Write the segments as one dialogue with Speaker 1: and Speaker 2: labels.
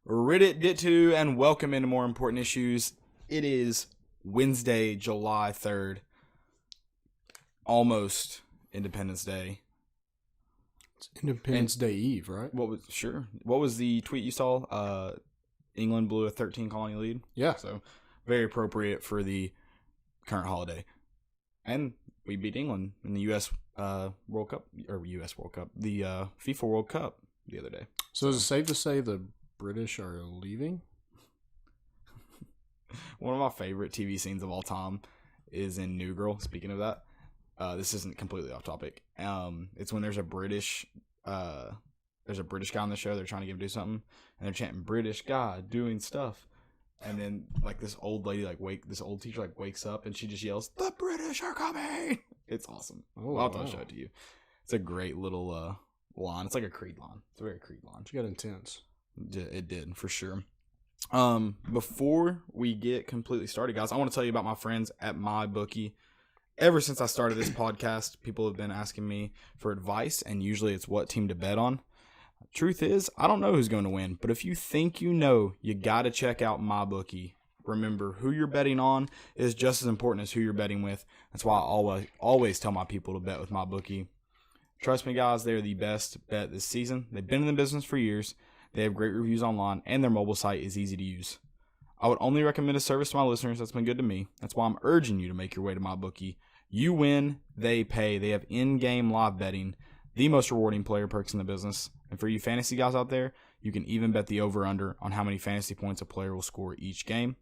Speaker 1: Reddit did too, and welcome into more important issues. It is Wednesday, July 3rd. Almost Independence Day.
Speaker 2: It's Independence Day Eve, right?
Speaker 1: What was the tweet you saw? England blew a 13 colony lead.
Speaker 2: Yeah.
Speaker 1: So very appropriate for the current holiday. And we beat England in the U.S. World Cup, the FIFA World Cup the other day.
Speaker 2: So is it safe to say the British are leaving?
Speaker 1: One of my favorite TV scenes of all time is in New Girl. Speaking of that, this isn't completely off topic. It's when there's a British guy on the show. They're trying to get him to do something, and they're chanting "British guy doing stuff," and then like this old lady this old teacher wakes up and she just yells, "The British are coming!" It's awesome.
Speaker 2: Oh,
Speaker 1: I'll have to show it to you. It's a great little line. It's like a Creed line. It's a very Creed line.
Speaker 2: It got intense.
Speaker 1: It did, for sure. Before we get completely started, guys, I want to tell you about my friends at MyBookie. Ever since I started this podcast, people have been asking me for advice, and usually it's what team to bet on. Truth is, I don't know who's going to win, but if you think you know, you got to check out MyBookie. Remember, who you're betting on is just as important as who you're betting with. That's why I always tell my people to bet with MyBookie. Trust me, guys, they're the best bet this season. They've been in the business for years. They have great reviews online, and their mobile site is easy to use. I would only recommend a service to my listeners that's been good to me. That's why I'm urging you to make your way to MyBookie. You win, they pay. They have in-game live betting, the most rewarding player perks in the business. And for you fantasy guys out there, you can even bet the over-under on how many fantasy points a player will score each game.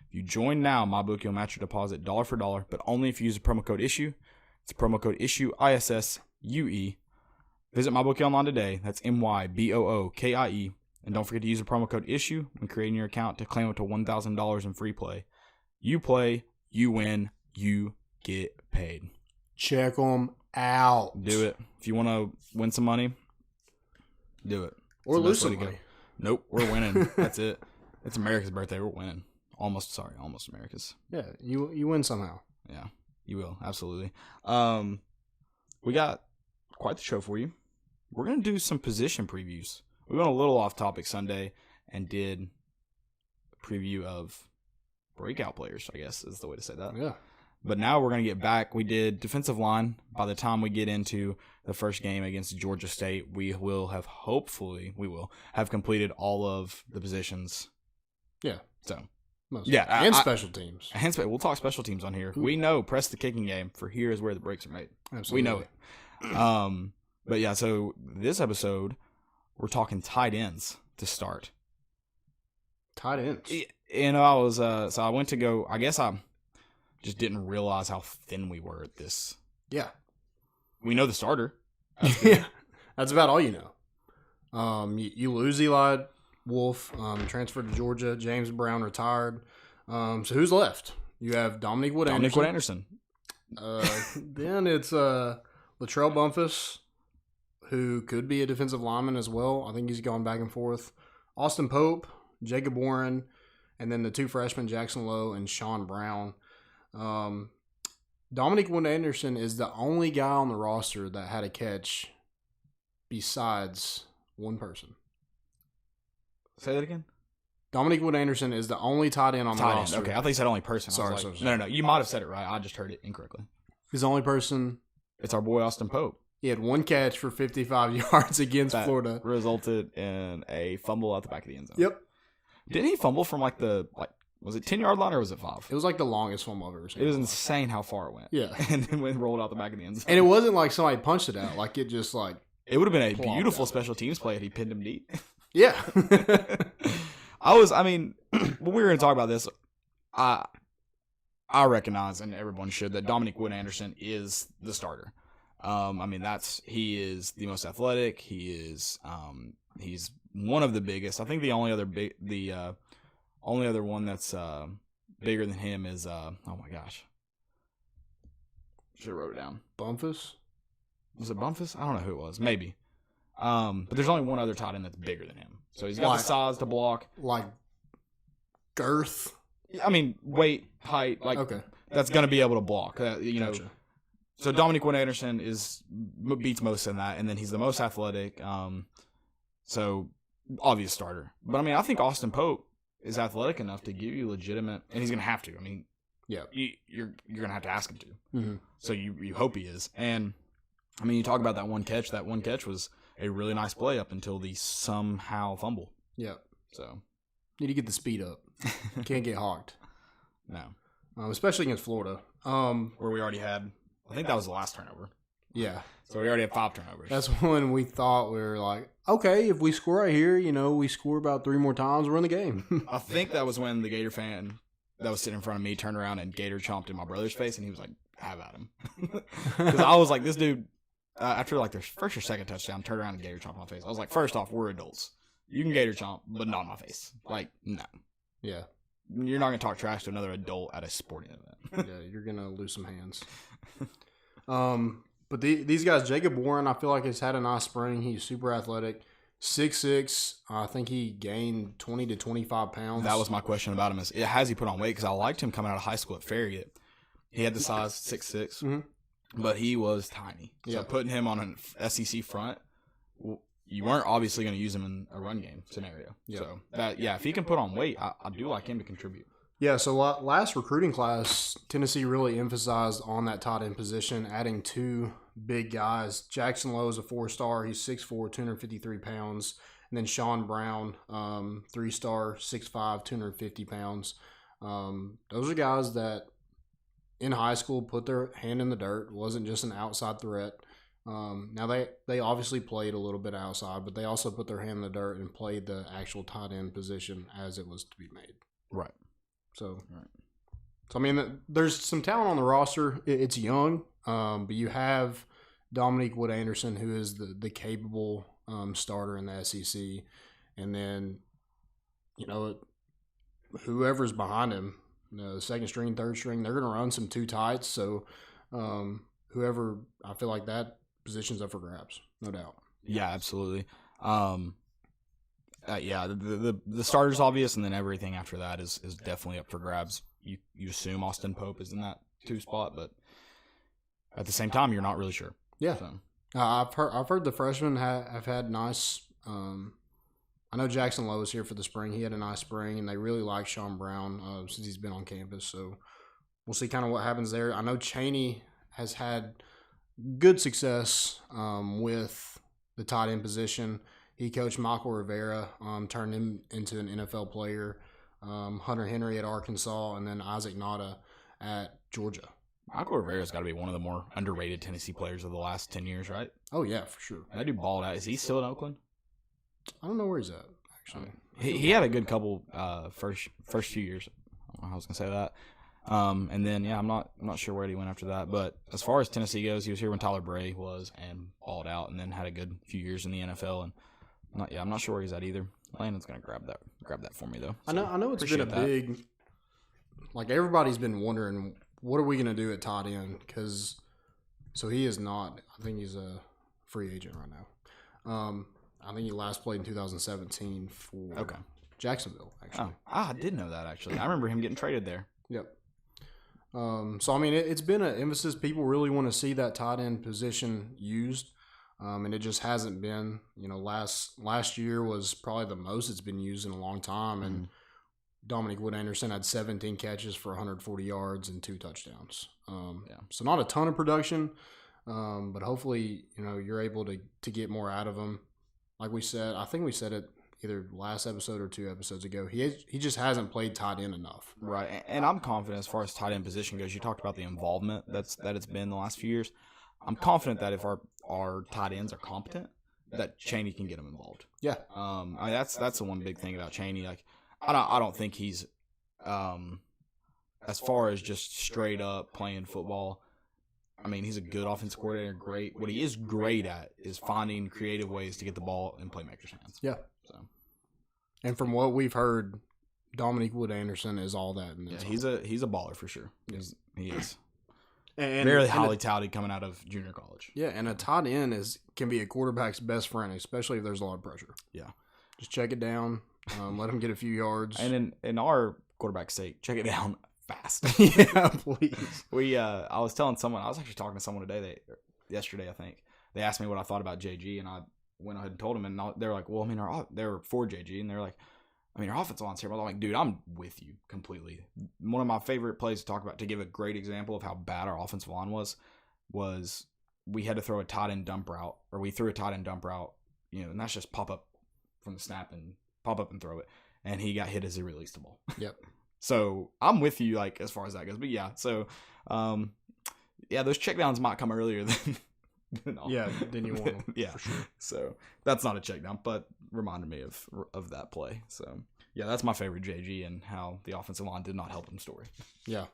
Speaker 1: If you join now, MyBookie will match your deposit dollar for dollar, but only if you use the promo code ISSUE. It's promo code ISSUE, ISSUE. Visit MyBookie online today. That's MyBookie. And don't forget to use the promo code ISSUE when creating your account to claim up to $1,000 in free play. You play, you win, you get paid.
Speaker 2: Check them out.
Speaker 1: Do it. If you want to win some money, do it.
Speaker 2: Or lose some money.
Speaker 1: Nope, we're winning. That's it. It's America's birthday. We're winning. Almost America's.
Speaker 2: Yeah, you win somehow.
Speaker 1: Yeah, you will. Absolutely. We got quite the show for you. We're going to do some position previews. We went a little off topic Sunday and did a preview of breakout players, I guess is the way to say that.
Speaker 2: Yeah.
Speaker 1: But now we're going to get back. We did defensive line. By the time we get into the first game against Georgia State, we will have completed all of the positions.
Speaker 2: Yeah.
Speaker 1: So,
Speaker 2: mostly. Yeah. And special teams.
Speaker 1: We'll talk special teams on here. Ooh. We know press the kicking game, for here is where the breaks are made.
Speaker 2: Absolutely.
Speaker 1: We know it. But yeah, so this episode, we're talking tight ends to start.
Speaker 2: Tight ends?
Speaker 1: I went to go, I guess I just didn't realize how thin we were at this.
Speaker 2: Yeah.
Speaker 1: We know the starter.
Speaker 2: Yeah. That's about all you know. You lose Eli Wolf, transferred to Georgia. James Brown retired. So who's left? You have Dominique Wood-Anderson. Then it's Latrell Bumpus, who could be a defensive lineman as well. I think he's going back and forth. Austin Pope, Jacob Warren, and then the two freshmen, Jackson Lowe and Sean Brown. Dominique Wood-Anderson is the only guy on the roster that had a catch besides one person.
Speaker 1: Say that again?
Speaker 2: Dominique Wood-Anderson is the only tight end on the roster.
Speaker 1: Okay, I thought you said only person.
Speaker 2: Sorry.
Speaker 1: No. You might have said it right. I just heard it incorrectly.
Speaker 2: He's the only person.
Speaker 1: It's our boy Austin Pope.
Speaker 2: He had one catch for 55 yards against Florida.
Speaker 1: Resulted in a fumble out the back of the end zone.
Speaker 2: Yep.
Speaker 1: Didn't he fumble from was it 10-yard line or was it 5?
Speaker 2: It was like the longest fumble I've ever seen.
Speaker 1: It was insane how far it went.
Speaker 2: Yeah.
Speaker 1: And then when it rolled out the back of the end zone.
Speaker 2: And it wasn't like somebody punched it out. Like it just like.
Speaker 1: It would have been a beautiful special teams play if he pinned him deep.
Speaker 2: Yeah.
Speaker 1: when we were going to talk about this, I recognize, and everyone should, that Dominique Wood-Anderson is the starter. He is the most athletic. He's one of the biggest. I think the only other one that's bigger than him is oh my gosh, should have wrote it down.
Speaker 2: Bumpus?
Speaker 1: Was it Bumpus? I don't know who it was. Maybe. But there's only one other tight end that's bigger than him. So he's got the size to block.
Speaker 2: Like girth?
Speaker 1: Weight, height.
Speaker 2: Okay.
Speaker 1: That's going to be able to block.
Speaker 2: Gotcha.
Speaker 1: So Dominique Wood-Anderson beats most in that, and then he's the most athletic. So obvious starter. But I mean, I think Austin Pope is athletic enough to give you legitimate, and he's going to have to. I mean,
Speaker 2: yeah,
Speaker 1: you're going to have to ask him to.
Speaker 2: Mm-hmm.
Speaker 1: So you hope he is. And I mean, you talk about that one catch. That one catch was a really nice play up until the somehow fumble.
Speaker 2: Yeah.
Speaker 1: So
Speaker 2: need to get the speed up. Can't get hawked.
Speaker 1: No.
Speaker 2: Especially against Florida.
Speaker 1: Where we already had, I think that was the last turnover.
Speaker 2: Yeah.
Speaker 1: So we already had 5 turnovers.
Speaker 2: That's when we thought we were like, okay, if we score right here, we score about 3 more times, we're in the game.
Speaker 1: I think that was when the Gator fan that was sitting in front of me turned around and Gator chomped in my brother's face, and he was like, have at him. Because I was like, this dude, after like their first or second touchdown, turned around and Gator chomped in my face. I was like, first off, we're adults. You can Gator chomp, but not in my face. Like, no.
Speaker 2: Yeah.
Speaker 1: You're not going to talk trash to another adult at a sporting event.
Speaker 2: Yeah, you're going to lose some hands. But these guys, Jacob Warren, I feel like has had a nice spring. He's super athletic. 6'6". I think he gained 20 to 25 pounds.
Speaker 1: That was my question about him. Has he put on weight? Because I liked him coming out of high school at Farragut. He had the size 6'6", but he was tiny. So putting him on an SEC front, you weren't obviously going to use him in a run game scenario.
Speaker 2: Yeah.
Speaker 1: So, if he can put on weight, I do like him to contribute.
Speaker 2: Yeah, so last recruiting class, Tennessee really emphasized on that tight end position, adding 2 big guys. Jackson Lowe is a 4-star. He's 6'4", 253 pounds. And then Sean Brown, 3-star, 6'5", 250 pounds. Those are guys that in high school put their hand in the dirt. It wasn't just an outside threat. Now they obviously played a little bit outside, but they also put their hand in the dirt and played the actual tight end position as it was to be made.
Speaker 1: Right.
Speaker 2: So I mean, there's some talent on the roster. It's young, but you have Dominique Wood-Anderson, who is the capable starter in the SEC, and then whoever's behind him, the second string, third string, they're going to run some 2 tights. So whoever, I feel like that position's up for grabs, no doubt.
Speaker 1: Yeah, absolutely. The starter's obvious, and then everything after that is definitely up for grabs. You assume Austin Pope is in that 2 spot, but at the same time, you're not really sure.
Speaker 2: Yeah,
Speaker 1: so.
Speaker 2: I've heard the freshmen have had nice. I know Jackson Lowe was here for the spring. He had a nice spring, and they really like Sean Brown since he's been on campus. So we'll see kind of what happens there. I know Chaney has had good success with the tight end position. He coached Michael Rivera, turned him into an NFL player. Hunter Henry at Arkansas, and then Isaac Nada at Georgia.
Speaker 1: Michael Rivera's got to be one of the more underrated Tennessee players of the last 10 years, right?
Speaker 2: Oh, yeah, for sure.
Speaker 1: That dude balled out. Is he still in Oakland?
Speaker 2: I don't know where he's at, actually.
Speaker 1: He had a good couple first few years. I don't know how I was going to say that. And then, I'm not sure where he went after that. But as far as Tennessee goes, he was here when Tyler Bray was and balled out, and then had a good few years in the NFL. And I'm not sure where he's at either. Landon's gonna grab that for me though. So
Speaker 2: I know it's been a big. Like everybody's been wondering, what are we gonna do at tight end? Because he is not. I think he's a free agent right now. I think he last played in 2017 for Jacksonville. Actually,
Speaker 1: I did know that actually. I remember him getting traded there.
Speaker 2: Yep. So I mean, it's been an emphasis. People really want to see that tight end position used. And it just hasn't been. Last year was probably the most it's been used in a long time. And Dominique Wood-Anderson had 17 catches for 140 yards and 2 touchdowns. So not a ton of production, but hopefully, you're able to get more out of him. Like we said, I think we said it either last episode or 2 episodes ago. He just hasn't played tight end enough.
Speaker 1: Right, and I'm confident as far as tight end position goes. You talked about the involvement that it's been the last few years. I'm confident that if our tight ends are competent, that Chaney can get them involved.
Speaker 2: Yeah.
Speaker 1: That's the one big thing about Chaney. Like, I don't think he's, as far as just straight up playing football. I mean, he's a good offensive coordinator. Great. What he is great at is finding creative ways to get the ball in playmakers' hands.
Speaker 2: Yeah.
Speaker 1: So,
Speaker 2: and from what we've heard, Dominique Wood-Anderson is all that.
Speaker 1: He's a baller for sure. He is.
Speaker 2: And
Speaker 1: very highly touted coming out of junior college.
Speaker 2: Yeah, and a tight end can be a quarterback's best friend, especially if there's a lot of pressure.
Speaker 1: Yeah.
Speaker 2: Just check it down, let him get a few yards.
Speaker 1: And in our quarterback's sake, check it down fast.
Speaker 2: Yeah, please.
Speaker 1: I was telling someone, I was actually talking to someone yesterday, I think. They asked me what I thought about JG, and went ahead and told him, and they're like, well, I mean, they were for JG, and they're like, I mean, our offensive line's terrible. I'm like, dude, I'm with you completely. One of my favorite plays to talk about, to give a great example of how bad our offensive line was we had to throw a tight end dump route, or we threw a tight end dump route, and that's just pop up from the snap and pop up and throw it. And he got hit as he released the ball.
Speaker 2: Yep.
Speaker 1: So I'm with you, like, as far as that goes. But yeah, so those checkdowns might come earlier than
Speaker 2: than you want them.
Speaker 1: Yeah,
Speaker 2: for sure.
Speaker 1: So that's not a checkdown, but reminded me of that play. So yeah, that's my favorite JG and how the offensive line did not help him story.
Speaker 2: Yeah.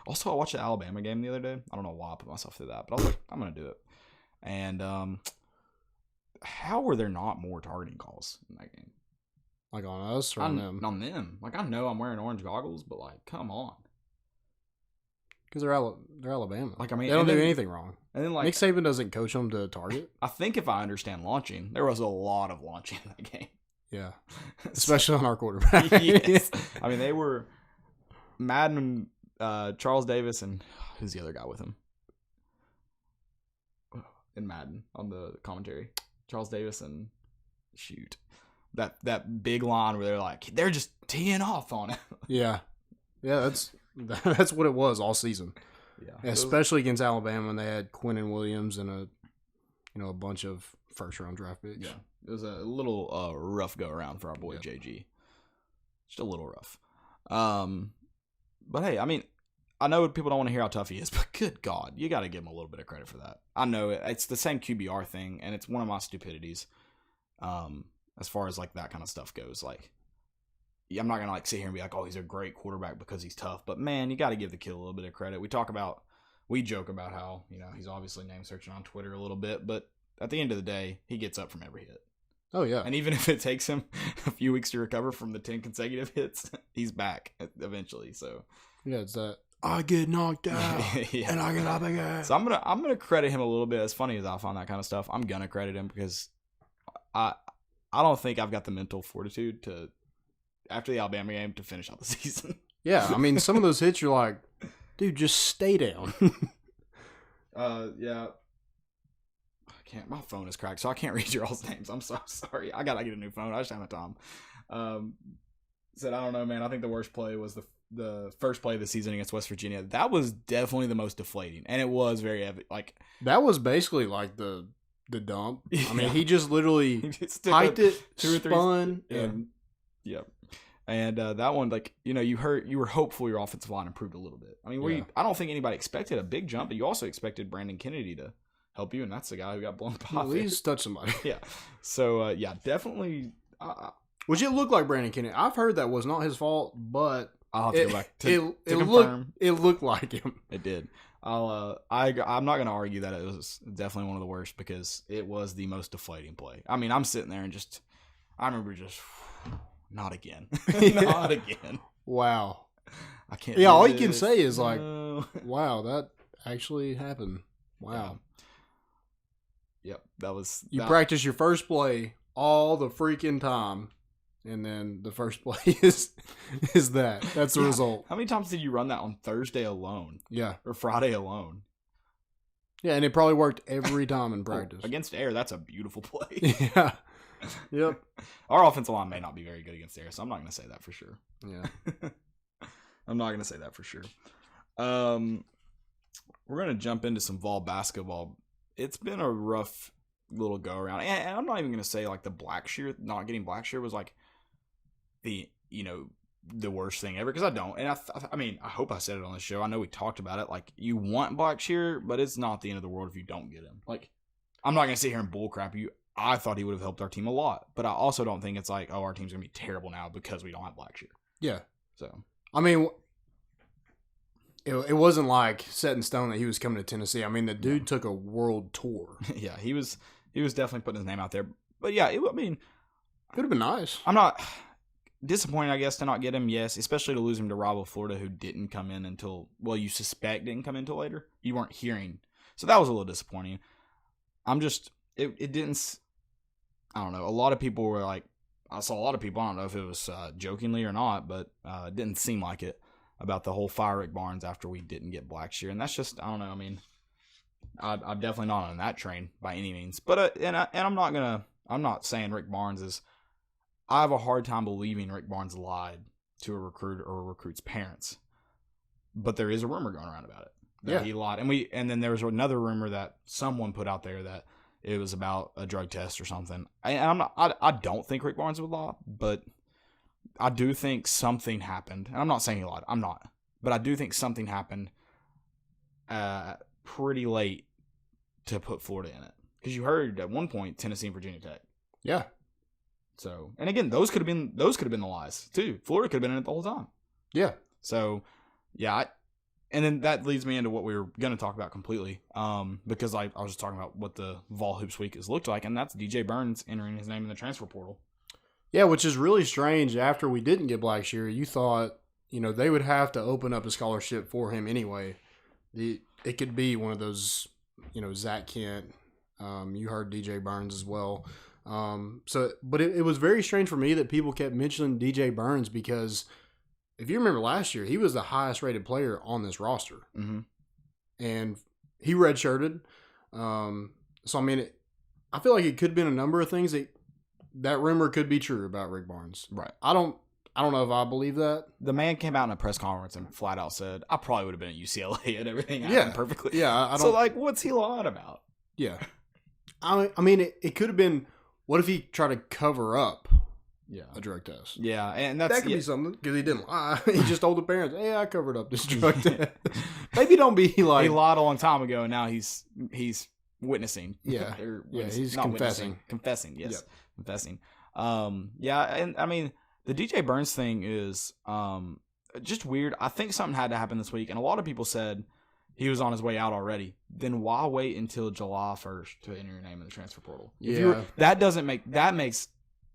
Speaker 1: Also, I watched the Alabama game the other day. I don't know why I put myself through that, but I was like, I'm gonna do it. And how were there not more targeting calls in that game?
Speaker 2: Like on us or on them?
Speaker 1: On them. Like, I know I'm wearing orange goggles, but like, come on.
Speaker 2: Because they're Alabama.
Speaker 1: Like, I mean,
Speaker 2: they don't do anything wrong.
Speaker 1: And then, like,
Speaker 2: Nick Saban doesn't coach them to target.
Speaker 1: I think if I understand launching, there was a lot of launching in that game.
Speaker 2: Yeah, especially on our quarterback.
Speaker 1: Yes. I mean, they were Madden, Charles Davis, and who's the other guy with him? In Madden on the commentary, Charles Davis and that big line where they're just teeing off on it.
Speaker 2: Yeah, that's what it was all season. Yeah, especially against Alabama when they had Quinnen Williams and a bunch of first round draft picks.
Speaker 1: Yeah, it was a little rough go around for our boy JG. Just a little rough. But hey, I mean, I know people don't want to hear how tough he is, but good God, you got to give him a little bit of credit for that. I know it's the same QBR thing, and it's one of my stupidities. As far as like that kind of stuff goes, like, I'm not gonna sit here and be like, oh, he's a great quarterback because he's tough, but man, you got to give the kid a little bit of credit. We joke about how he's obviously name searching on Twitter a little bit, but at the end of the day, he gets up from every hit.
Speaker 2: Oh yeah,
Speaker 1: and even if it takes him a few weeks to recover from the 10 consecutive hits, he's back eventually. So
Speaker 2: yeah, it's that I get knocked out and I get up again.
Speaker 1: So I'm gonna credit him a little bit. As funny as I find that kind of stuff, I'm gonna credit him because I don't think I've got the mental fortitude to, after the Alabama game, to finish out the season.
Speaker 2: Yeah, I mean, some of those hits, you're like, dude, just stay down.
Speaker 1: Yeah. I can't. My phone is cracked, so I can't read your all's names. I'm so sorry. I gotta get a new phone. I just haven't had time. Said, I don't know, man. I think the worst play was the first play of the season against West Virginia. That was definitely the most deflating, and it was very evident. Like,
Speaker 2: that was basically like the dump. I mean, he just literally hiked it, 2 or 3, spun, and
Speaker 1: yep. And that one, like, you were hopeful your offensive line improved a little bit. I mean, I don't think anybody expected a big jump, but you also expected Brandon Kennedy to help you, and that's the guy who got blown by.
Speaker 2: At least touch somebody.
Speaker 1: Yeah. So definitely.
Speaker 2: Which it looked like Brandon Kennedy. I've heard that was not his fault, but
Speaker 1: I'll have to go back to confirm.
Speaker 2: It looked like him.
Speaker 1: It did. I'm not going to argue that it was definitely one of the worst because it was the most deflating play. I mean, I'm sitting there and I remember not again. Not again.
Speaker 2: Wow.
Speaker 1: I can't.
Speaker 2: Yeah, all you can say is like, wow, that actually happened. Wow.
Speaker 1: Yep, that was.
Speaker 2: You practice your first play all the freaking time, and then the first play is that. That's the result.
Speaker 1: How many times did you run that on Thursday alone?
Speaker 2: Yeah.
Speaker 1: Or Friday alone?
Speaker 2: Yeah, and it probably worked every time in practice.
Speaker 1: Against air, that's a beautiful play.
Speaker 2: Yeah. Yep.
Speaker 1: Our offensive line may not be very good against air, so I'm not going to say that for sure.
Speaker 2: Yeah.
Speaker 1: I'm not going to say that for sure. We're going to jump into some Vol basketball. It's been a rough little go around. And I'm not even going to say like the Blackshear, not getting Blackshear was like the worst thing ever, because I don't. And I mean, I hope I said it on the show. I know we talked about it. Like, you want Blackshear, but it's not the end of the world if you don't get him. Like, I'm not going to sit here and bullcrap you. I thought he would have helped our team a lot, but I also don't think it's like, oh, our team's going to be terrible now because we don't have Blackshear.
Speaker 2: Yeah.
Speaker 1: So,
Speaker 2: I mean, it wasn't like set in stone that he was coming to Tennessee. I mean, the dude took a world tour.
Speaker 1: Yeah, he was definitely putting his name out there. But yeah, I mean,
Speaker 2: it would have been nice.
Speaker 1: I'm not disappointed, I guess, to not get him. Yes, especially to lose him to rival Florida, who didn't come in until, well, you suspect didn't come in until later. You weren't hearing, so that was a little disappointing. It didn't. I don't know. A lot of people were like, I saw a lot of people. I don't know if it was jokingly or not, but it didn't seem like it, about the whole fire Rick Barnes after we didn't get Blackshear. And that's just, I don't know. I mean, I'm definitely not on that train by any means. But I'm not saying Rick Barnes is. I have a hard time believing Rick Barnes lied to a recruit or a recruit's parents. But there is a rumor going around about it that he lied, and then there was another rumor that someone put out there that it was about a drug test or something. I don't think Rick Barnes would lie, but I do think something happened. And I'm not saying he lied. I'm not, but I do think something happened pretty late to put Florida in it, because you heard at one point Tennessee and Virginia Tech.
Speaker 2: Yeah.
Speaker 1: So, and again, those could have been the lies too. Florida could have been in it the whole time.
Speaker 2: Yeah.
Speaker 1: So, yeah, and then that leads me into what we were going to talk about completely, because I was just talking about what the Vol Hoops Week has looked like, and that's DJ Burns entering his name in the transfer portal.
Speaker 2: Yeah, which is really strange. After we didn't get Blackshear, you thought, they would have to open up a scholarship for him anyway. It could be one of those, Zach Kent. You heard DJ Burns as well. But it was very strange for me that people kept mentioning DJ Burns, because if you remember last year, he was the highest rated player on this roster.
Speaker 1: Mm-hmm.
Speaker 2: And he redshirted. I feel like it could have been a number of things that rumor could be true about Rick Barnes.
Speaker 1: Right.
Speaker 2: I don't know if I believe that.
Speaker 1: The man came out in a press conference and flat out said, I probably would have been at UCLA and everything happened perfectly.
Speaker 2: Yeah. I don't,
Speaker 1: so, what's he lying about?
Speaker 2: Yeah. It could have been, what if he tried to cover up a drug test?
Speaker 1: Yeah, and that
Speaker 2: could be something, because he didn't lie. He just told the parents, hey, I covered up this drug test. Maybe don't be like...
Speaker 1: He lied a long time ago, and now he's witnessing.
Speaker 2: Yeah, he's confessing.
Speaker 1: Confessing, yes. Yep. Confessing. And the DJ Burns thing is just weird. I think something had to happen this week, and a lot of people said he was on his way out already. Then why wait until July 1st to enter your name in the transfer portal? That makes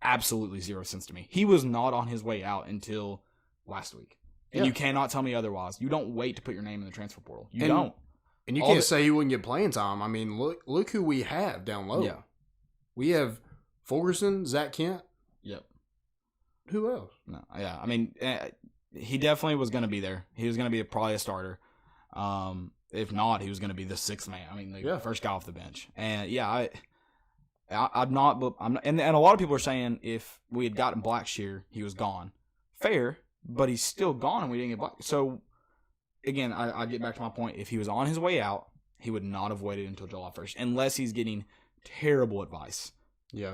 Speaker 1: absolutely zero sense to me. He was not on his way out until last week. And you cannot tell me otherwise. You don't wait to put your name in the transfer portal. You don't.
Speaker 2: And you can't say he wouldn't get playing time. Look who we have down low.
Speaker 1: Yeah.
Speaker 2: We have Fulkerson, Zach Kent.
Speaker 1: Yep.
Speaker 2: Who else?
Speaker 1: No. Yeah. He definitely was going to be there. He was going to be probably a starter. If not, he was going to be the sixth man. The first guy off the bench. And I'm not. And a lot of people are saying if we had gotten Blackshear, he was gone. Fair, but he's still gone, and we didn't get Black. So again, I get back to my point. If he was on his way out, he would not have waited until July 1st, unless he's getting terrible advice.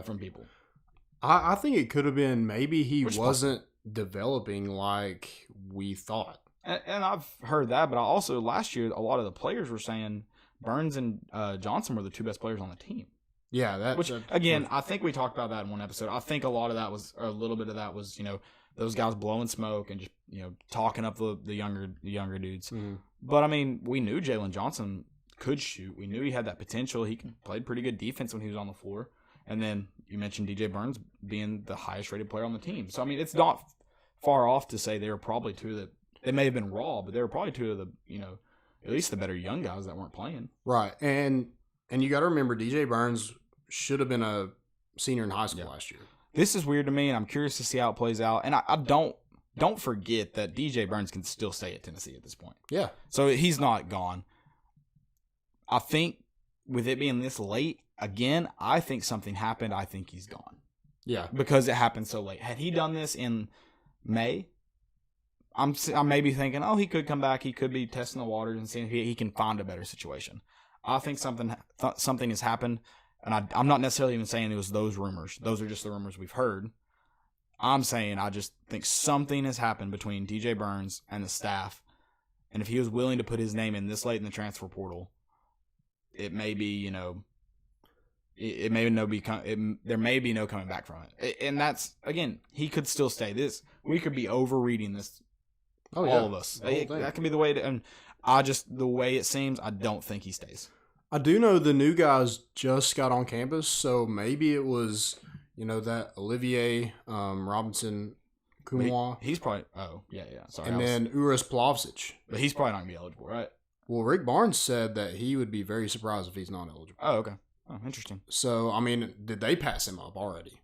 Speaker 1: From people.
Speaker 2: I think it could have been maybe he wasn't developing like we thought.
Speaker 1: And I've heard that, but I also, last year, a lot of the players were saying Burns and Johnson were the two best players on the team.
Speaker 2: Yeah,
Speaker 1: I think we talked about that in one episode. I think a little bit of that was, those guys blowing smoke and just, talking up the younger dudes.
Speaker 2: Mm-hmm.
Speaker 1: But we knew Jalen Johnson could shoot. We knew he had that potential. He played pretty good defense when he was on the floor. And then you mentioned DJ Burns being the highest rated player on the team. So it's not far off to say they were probably two that they may have been raw, but they were probably two of the, at least the better young guys that weren't playing.
Speaker 2: Right. And you got to remember, DJ Burns should have been a senior in high school last year.
Speaker 1: This is weird to me, and I'm curious to see how it plays out. And I don't forget that DJ Burns can still stay at Tennessee at this point.
Speaker 2: Yeah.
Speaker 1: So he's not gone. I think with it being this late, again, I think something happened. I think he's gone.
Speaker 2: Yeah.
Speaker 1: Because it happened so late. Had he done this in May, I'm maybe thinking, he could come back. He could be testing the waters and seeing if he can find a better situation. I think something has happened, and I'm not necessarily even saying it was those rumors. Those are just the rumors we've heard. I'm saying I just think something has happened between DJ Burns and the staff, and if he was willing to put his name in this late in the transfer portal, it may be, there may be no coming back from it. And that's, again, he could still stay. We could be overreading this. All of us. That can be the way and the way it seems, I don't think he stays.
Speaker 2: I do know the new guys just got on campus, so maybe it was, that Olivier Robinson Kumwa.
Speaker 1: He's probably, sorry.
Speaker 2: And then Uros Plavsic.
Speaker 1: But he's probably not going to be eligible, right?
Speaker 2: Well, Rick Barnes said that he would be very surprised if he's not eligible.
Speaker 1: Oh, okay. Oh, interesting.
Speaker 2: So, did they pass him up already?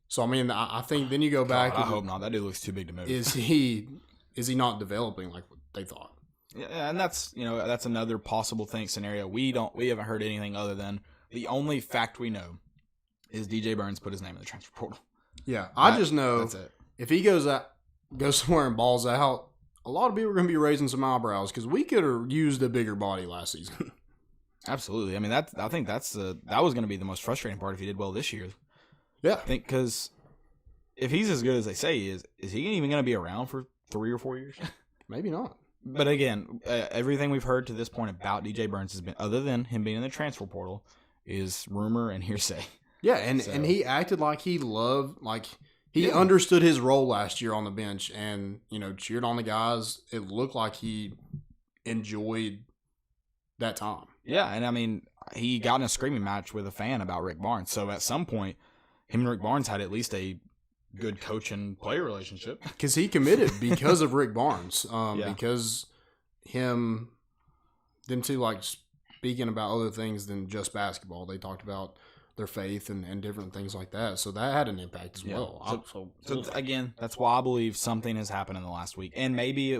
Speaker 2: So, I think then you go back.
Speaker 1: God, I hope not. That dude looks too big to move.
Speaker 2: Is he not developing like what they thought?
Speaker 1: Yeah, and that's another possible scenario. We haven't heard anything other than the only fact we know is DJ Burns put his name in the transfer portal.
Speaker 2: Yeah, I just know
Speaker 1: that's it.
Speaker 2: If he goes somewhere and balls out, a lot of people are going to be raising some eyebrows because we could have used a bigger body last season.
Speaker 1: Absolutely. I mean, I think that was going to be the most frustrating part if he did well this year.
Speaker 2: Yeah,
Speaker 1: I think because if he's as good as they say he is he even going to be around for 3 or 4 years?
Speaker 2: Maybe not.
Speaker 1: But again, everything we've heard to this point about DJ Burns has been, other than him being in the transfer portal, is rumor and hearsay.
Speaker 2: Yeah, and he acted like he understood his role last year on the bench and, cheered on the guys. It looked like he enjoyed that time.
Speaker 1: Yeah, and I mean, he got in a screaming match with a fan about Rick Barnes. So at some point, him and Rick Barnes had at least a good coach and player relationship.
Speaker 2: Because he committed because of Rick Barnes. Because them two, speaking about other things than just basketball. They talked about their faith and different things like that. So that had an impact as well.
Speaker 1: So again, that's why I believe something has happened in the last week. And maybe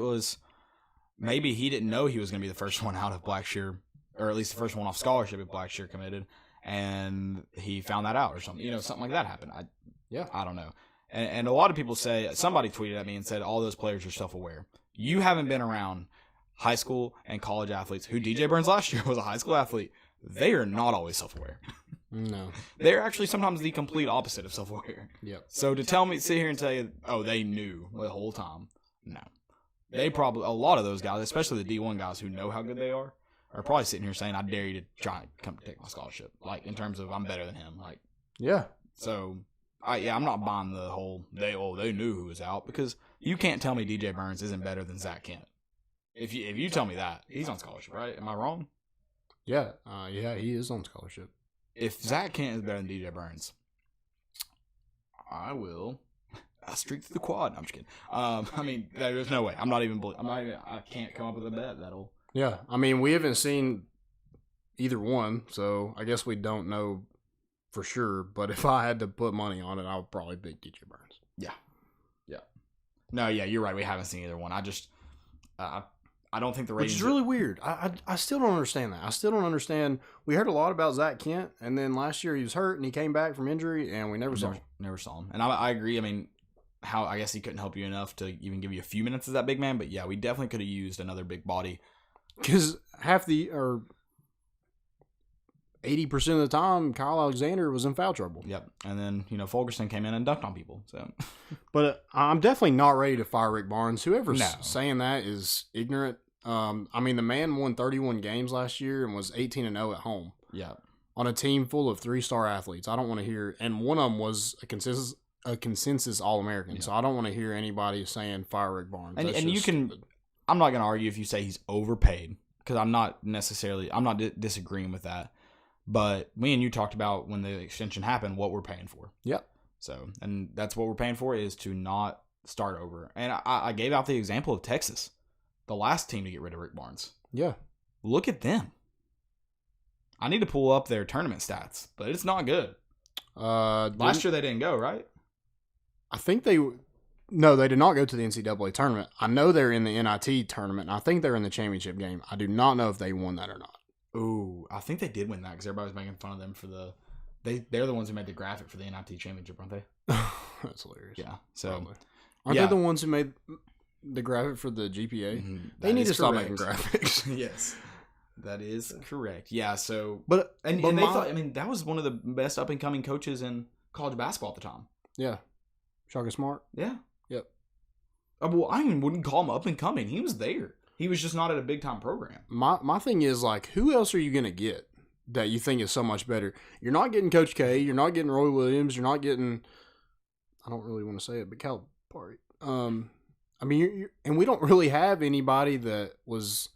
Speaker 1: he didn't know he was going to be the first one out of Blackshear, or at least the first one off scholarship if Blackshear committed, and he found that out or something. Something like that happened. I don't know. And a lot of people say, somebody tweeted at me and said all those players are self-aware. You haven't been around high school and college athletes who DJ Burns last year was a high school athlete. They are not always self-aware.
Speaker 2: No.
Speaker 1: They're actually sometimes the complete opposite of self-aware.
Speaker 2: Yep.
Speaker 1: So to sit here and tell you, oh, they knew the whole time. No. They probably, a lot of those guys, especially the D1 guys who know how good they are probably sitting here saying, I dare you to try and come to take my scholarship. In terms of I'm better than him.
Speaker 2: Yeah.
Speaker 1: So, I'm not buying the whole, they knew who was out, because you can't tell me DJ Burns isn't better than Zach Kent. If you tell me that, he's on scholarship, right? Am I wrong?
Speaker 2: Yeah. He is on scholarship.
Speaker 1: If Zach Kent is better than DJ Burns, I will streak through the quad. No, I'm just kidding. I mean, there's no way. I can't come up with a bet that'll.
Speaker 2: Yeah. I mean, we haven't seen either one, so I guess we don't know for sure. But if I had to put money on it, I would probably pick DJ Burns.
Speaker 1: Yeah. Yeah. No, yeah, you're right. We haven't seen either one. I don't think the ratings.
Speaker 2: Which is really weird. I still don't understand that. I still don't understand. We heard a lot about Zach Kent, and then last year he was hurt and he came back from injury, and we never saw
Speaker 1: him. And I agree. I mean, I guess he couldn't help you enough to even give you a few minutes as that big man. But yeah, we definitely could have used another big body.
Speaker 2: Because 80% of the time, Kyle Alexander was in foul trouble.
Speaker 1: Yep. And then, Fulkerson came in and dunked on people. So,
Speaker 2: But I'm definitely not ready to fire Rick Barnes. Whoever's saying that is ignorant. I mean, the man won 31 games last year and was 18-0 at home.
Speaker 1: Yeah.
Speaker 2: On a team full of 3-star athletes. I don't want to hear, and one of them was a consensus All-American. Yeah. So I don't want to hear anybody saying fire Rick Barnes.
Speaker 1: And you can, stupid. I'm not going to argue if you say he's overpaid, because I'm not disagreeing with that. But me and you talked about when the extension happened, what we're paying for.
Speaker 2: Yep.
Speaker 1: So, and that's what we're paying for, is to not start over. And I gave out the example of Texas, the last team to get rid of Rick Barnes.
Speaker 2: Yeah.
Speaker 1: Look at them. I need to pull up their tournament stats, but it's not good. Last year they didn't go, right?
Speaker 2: I think they did not go to the NCAA tournament. I know they're in the NIT tournament, and I think they're in the championship game. I do not know if they won that or not.
Speaker 1: Ooh, I think they did win that, because everybody was making fun of them for they're the ones who made the graphic for the NIT championship, aren't they?
Speaker 2: That's hilarious.
Speaker 1: Yeah. So
Speaker 2: probably. Aren't they the ones who made the graphic for the GPA?
Speaker 1: Mm-hmm.
Speaker 2: They need to stop making graphics.
Speaker 1: Yes. That is correct. Yeah, so
Speaker 2: but
Speaker 1: they thought, I mean, that was one of the best up and coming coaches in college basketball at the time.
Speaker 2: Yeah. Shaka Smart?
Speaker 1: Yeah.
Speaker 2: Yep.
Speaker 1: Well, I even wouldn't call him up and coming. He was there. He was just not at a big time program.
Speaker 2: My thing is, who else are you going to get that you think is so much better? You're not getting Coach K. You're not getting Roy Williams. You're not getting, I don't really want to say it, but Calipari. I mean, and we don't really have anybody that was,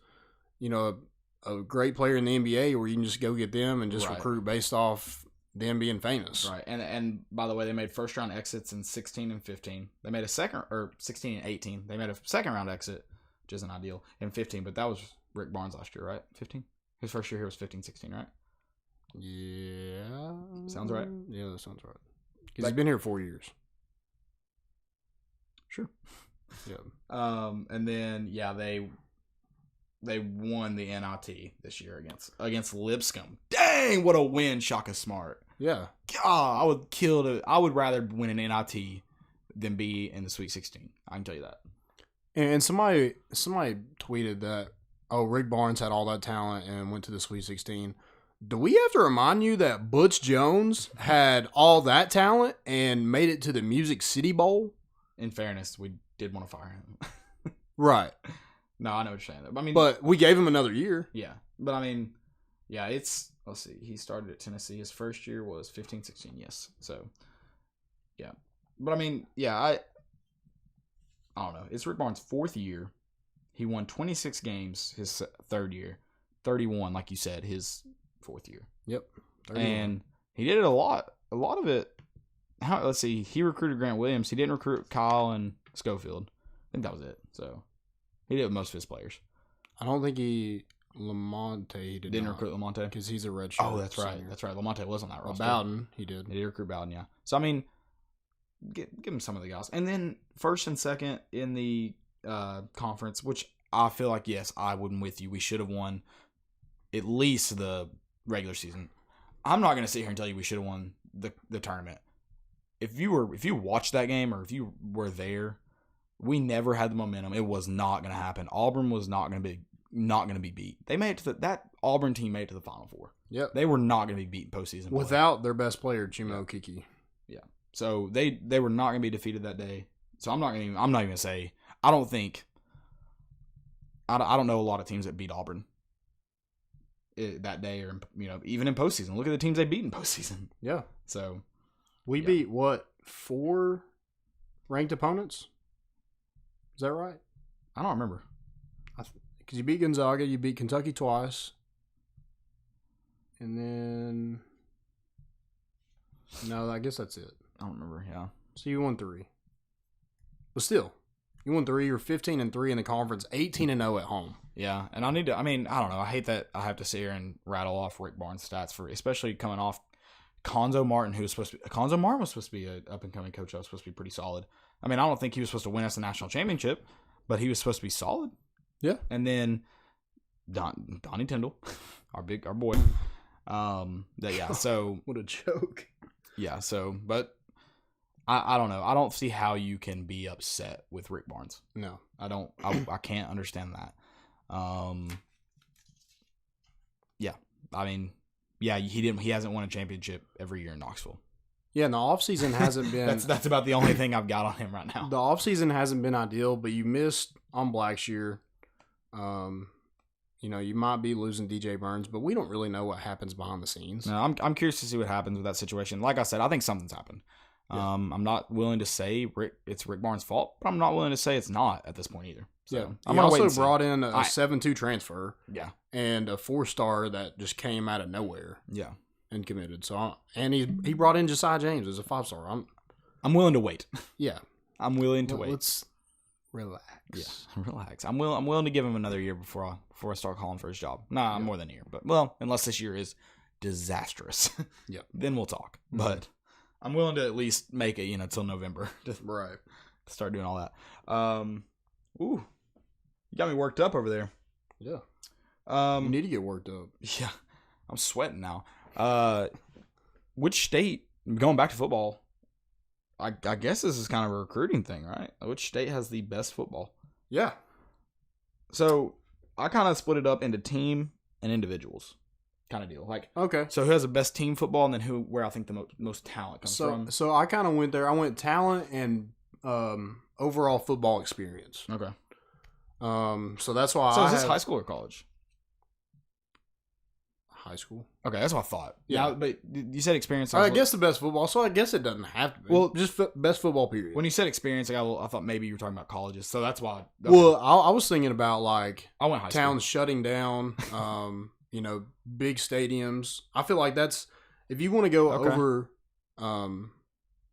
Speaker 2: a great player in the NBA where you can just go get them and just recruit based off them being famous.
Speaker 1: Right. And by the way, they made first round exits in 16 and 15. They made 16 and 18. They made a second round exit, which isn't ideal, in 15, but that was Rick Barnes last year, right? 15? His first year here was 15-16, right?
Speaker 2: Yeah.
Speaker 1: Sounds right.
Speaker 2: Yeah, that sounds right. Because he's been here 4 years.
Speaker 1: Sure.
Speaker 2: Yeah.
Speaker 1: And then, they they won the NIT this year against Lipscomb. Dang, what a win, Shaka Smart.
Speaker 2: Yeah.
Speaker 1: God, I would rather win an NIT than be in the Sweet 16. I can tell you that.
Speaker 2: And somebody tweeted that, oh, Rick Barnes had all that talent and went to the Sweet 16. Do we have to remind you that Butch Jones had all that talent and made it to the Music City Bowl?
Speaker 1: In fairness, we did want to fire him.
Speaker 2: Right.
Speaker 1: No, I know what you're saying. I mean,
Speaker 2: but we gave him another year.
Speaker 1: Yeah. But I mean, yeah, let's see. He started at Tennessee. His first year was 15-16, yes. So, yeah. But I mean, yeah, I don't know. It's Rick Barnes' fourth year. He won 26 games his third year, 31, like you said, his fourth year.
Speaker 2: Yep.
Speaker 1: 31. And he did it a lot. A lot of it. Let's see. He recruited Grant Williams. He didn't recruit Kyle and Schofield. I think that was it. So he did with most of his players.
Speaker 2: I don't think Lamonte
Speaker 1: didn't recruit Lamonte
Speaker 2: because he's a redshirt.
Speaker 1: Oh, that's right.
Speaker 2: senior.
Speaker 1: That's right. Lamonte was on that roster.
Speaker 2: Bowden, he did.
Speaker 1: He did recruit Bowden, yeah. So I mean, give him some of the guys, and then first and second in the conference, which I feel like yes, I would with you. We should have won at least the regular season. I'm not going to sit here and tell you we should have won the tournament. If you watched that game or if you were there, we never had the momentum. It was not going to happen. Auburn was not going to be beat. They made it to that Auburn team made it to the Final Four.
Speaker 2: Yep.
Speaker 1: They were not going to be beaten postseason
Speaker 2: without their best player, Chimo Kiki.
Speaker 1: Yeah. So they were not going to be defeated that day. So I'm not even going to say I don't know a lot of teams that beat Auburn that day or even in postseason. Look at the teams they beat in postseason.
Speaker 2: Yeah.
Speaker 1: So
Speaker 2: we beat what 4 ranked opponents? Is that right?
Speaker 1: I don't remember.
Speaker 2: Because you beat Gonzaga, you beat Kentucky twice, and then no, I guess that's it.
Speaker 1: I don't remember. Yeah.
Speaker 2: So you won 3, but still, you won 3. You're 15-3 in the conference, 18-0 at home.
Speaker 1: Yeah, and I don't know. I hate that I have to sit here and rattle off Rick Barnes' stats especially coming off Konzo Martin, Konzo Martin was supposed to be an up and coming coach. That was supposed to be pretty solid. I mean, I don't think he was supposed to win us a national championship, but he was supposed to be solid.
Speaker 2: Yeah.
Speaker 1: And then Donnie Tyndall, our boy. So
Speaker 2: what a joke.
Speaker 1: Yeah, so but I don't know. I don't see how you can be upset with Rick Barnes.
Speaker 2: No.
Speaker 1: I don't I can't understand that. Yeah. I mean, yeah, he hasn't won a championship every year in Knoxville.
Speaker 2: Yeah, and the offseason hasn't been...
Speaker 1: that's about the only thing I've got on him right now.
Speaker 2: The offseason hasn't been ideal, but you missed on Blackshear. You might be losing DJ Burns, but we don't really know what happens behind the scenes.
Speaker 1: No, I'm curious to see what happens with that situation. Like I said, I think something's happened. Yeah. I'm not willing to say it's Rick Barnes' fault, but I'm not willing to say it's not at this point either. So
Speaker 2: yeah,
Speaker 1: I'm
Speaker 2: also brought in a 7-2 transfer.
Speaker 1: Yeah,
Speaker 2: and a 4-star that just came out of nowhere.
Speaker 1: Yeah.
Speaker 2: And committed. And he brought in Josiah James as a 5-star.
Speaker 1: I'm willing to wait.
Speaker 2: Yeah,
Speaker 1: I'm willing to wait.
Speaker 2: Let's relax.
Speaker 1: Yeah, relax. I'm willing to give him another year before I start calling for his job. Nah, more than a year, but unless this year is disastrous.
Speaker 2: Yeah,
Speaker 1: then we'll talk. Mm-hmm. But I'm willing to at least make it till November. To start doing all that. Ooh, you got me worked up over there.
Speaker 2: Yeah. You need to get worked up.
Speaker 1: Yeah, I'm sweating now. Which state, going back to football, I guess this is kind of a recruiting thing, right? Which state has the best football?
Speaker 2: Yeah.
Speaker 1: So I kind of split it up into team and individuals kind of deal.
Speaker 2: Okay.
Speaker 1: So who has the best team football and then where I think the most talent comes from?
Speaker 2: So I kind of went there. I went talent and overall football experience.
Speaker 1: Okay.
Speaker 2: So that's why
Speaker 1: So is this high school or college?
Speaker 2: High school.
Speaker 1: Okay, that's what I thought.
Speaker 2: Yeah,
Speaker 1: but you said experience.
Speaker 2: I guess the best football, so I guess it doesn't have to be.
Speaker 1: Well,
Speaker 2: just best football period.
Speaker 1: When you said experience, I thought maybe you were talking about colleges, so that's why.
Speaker 2: Okay. Well, I was thinking about
Speaker 1: I went high
Speaker 2: towns
Speaker 1: school.
Speaker 2: Shutting down, big stadiums. I feel like that's if you want to go over,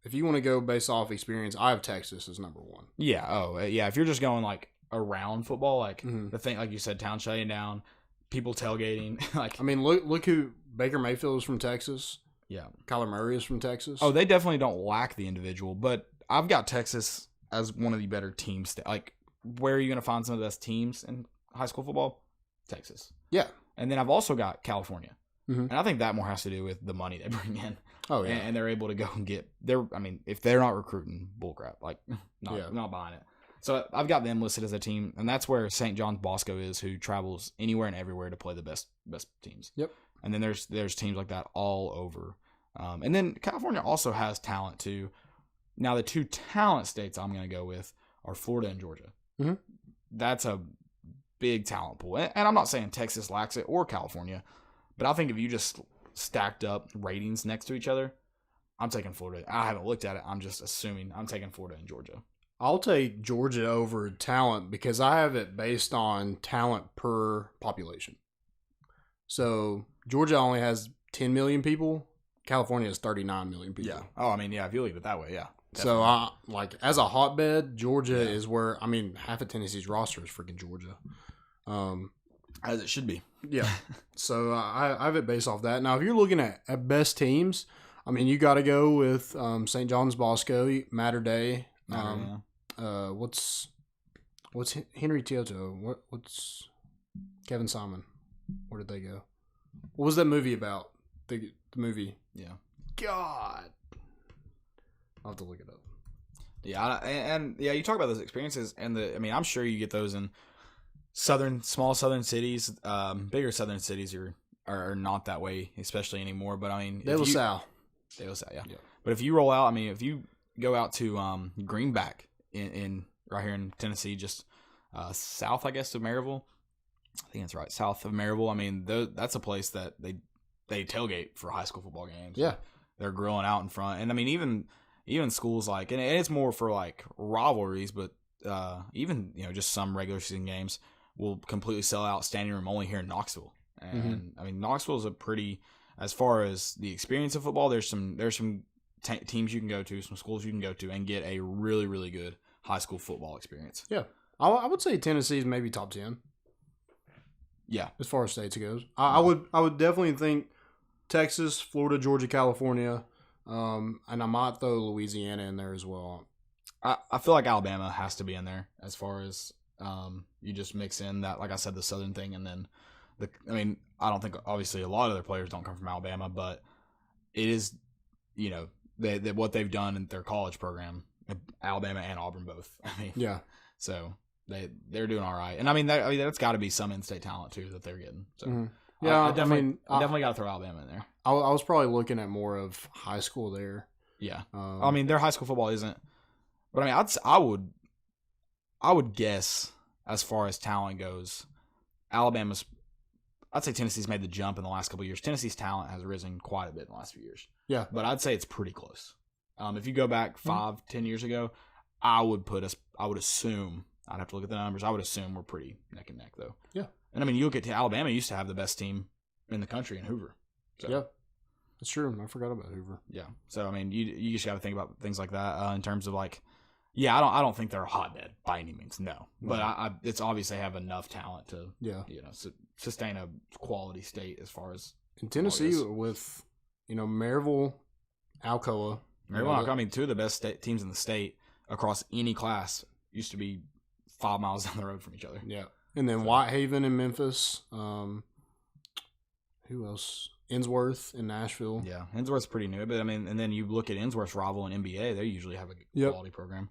Speaker 2: if you want to go based off experience, I have Texas as number 1.
Speaker 1: Yeah. Oh, yeah. If you're just going around football,
Speaker 2: mm-hmm.
Speaker 1: the thing, like you said, town shutting down. People tailgating,
Speaker 2: I mean, look who Baker Mayfield is from Texas.
Speaker 1: Yeah,
Speaker 2: Kyler Murray is from Texas.
Speaker 1: Oh, they definitely don't lack the individual, but I've got Texas as one of the better teams. Where are you going to find some of the best teams in high school football? Texas.
Speaker 2: Yeah.
Speaker 1: And then I've also got California.
Speaker 2: Mm-hmm.
Speaker 1: And I think that more has to do with the money they bring in.
Speaker 2: Oh, yeah.
Speaker 1: And they're able to go and get if they're not recruiting, bullcrap. Like, not buying it. So I've got them listed as a team, and that's where St. John's Bosco is, who travels anywhere and everywhere to play the best teams.
Speaker 2: Yep.
Speaker 1: And then there's teams like that all over. And then California also has talent too. Now the two talent states I'm going to go with are Florida and Georgia.
Speaker 2: Mm-hmm.
Speaker 1: That's a big talent pool. And I'm not saying Texas lacks it or California, but I think if you just stacked up ratings next to each other, I'm taking Florida. I haven't looked at it. I'm just assuming I'm taking Florida and Georgia.
Speaker 2: I'll take Georgia over talent because I have it based on talent per population. So Georgia only has 10 million people. California has 39 million people.
Speaker 1: Yeah. Oh, if you leave it that way, yeah.
Speaker 2: Definitely. So, as a hotbed, Georgia is where, half of Tennessee's roster is freaking Georgia.
Speaker 1: As it should be.
Speaker 2: Yeah. So, I have it based off that. Now, if you're looking at best teams, you got to go with St. John's Bosco, Mater Dei. What's Henry Teoto? What's Kevin Simon? Where did they go? What was that movie about? The movie.
Speaker 1: Yeah.
Speaker 2: God. I'll have to look it up.
Speaker 1: Yeah, and you talk about those experiences, and I'm sure you get those in small southern cities. Bigger southern cities are not that way, especially anymore. But
Speaker 2: De La Salle,
Speaker 1: yeah. But if you roll out, if you go out to Greenback in right here in Tennessee, just south, I guess, of Maryville. I think that's right, south of Maryville. That's a place that they tailgate for high school football games.
Speaker 2: Yeah,
Speaker 1: they're grilling out in front, and even schools and it's more for like rivalries, but even just some regular season games will completely sell out standing room only here in Knoxville. And Knoxville is a pretty, as far as the experience of football, there's some teams you can go to, some schools you can go to, and get a really, really good high school football experience.
Speaker 2: Yeah, I would say Tennessee's maybe top 10.
Speaker 1: Yeah,
Speaker 2: as far as states goes, I would definitely think Texas, Florida, Georgia, California, and I might throw Louisiana in there as well.
Speaker 1: I feel like Alabama has to be in there as far as you just mix in that, like I said, the Southern thing, and then I don't think obviously a lot of their players don't come from Alabama, but it is what they've done in their college program, Alabama and Auburn both.
Speaker 2: Yeah,
Speaker 1: so they're doing all right, and that's got to be some in-state talent too that they're getting. So
Speaker 2: yeah,
Speaker 1: I definitely got to throw Alabama in there.
Speaker 2: I was probably looking at more of high school there.
Speaker 1: Yeah, their high school football isn't, but I would guess as far as talent goes, I'd say Tennessee's made the jump in the last couple of years. Tennessee's talent has risen quite a bit in the last few years.
Speaker 2: Yeah,
Speaker 1: but I'd say it's pretty close. If you go back 5-10 years ago, I would assume, I'd have to look at the numbers. I would assume we're pretty neck and neck though.
Speaker 2: Yeah,
Speaker 1: and you look at Alabama used to have the best team in the country in Hoover. So.
Speaker 2: Yeah, that's true. I forgot about Hoover.
Speaker 1: Yeah, so you just got to think about things like that in terms of like, yeah, I don't think they're a hotbed by any means, no. But it's obvious they have enough talent to sustain a quality state as far as
Speaker 2: in Tennessee with Maryville, Alcoa.
Speaker 1: Maryville, two of the best teams in the state across any class used to be 5 miles down the road from each other.
Speaker 2: Yeah, and then Whitehaven in Memphis. Who else? Innsworth in Nashville.
Speaker 1: Yeah, Innsworth's pretty new, but and then you look at Innsworth's rival in NBA, they usually have a quality program.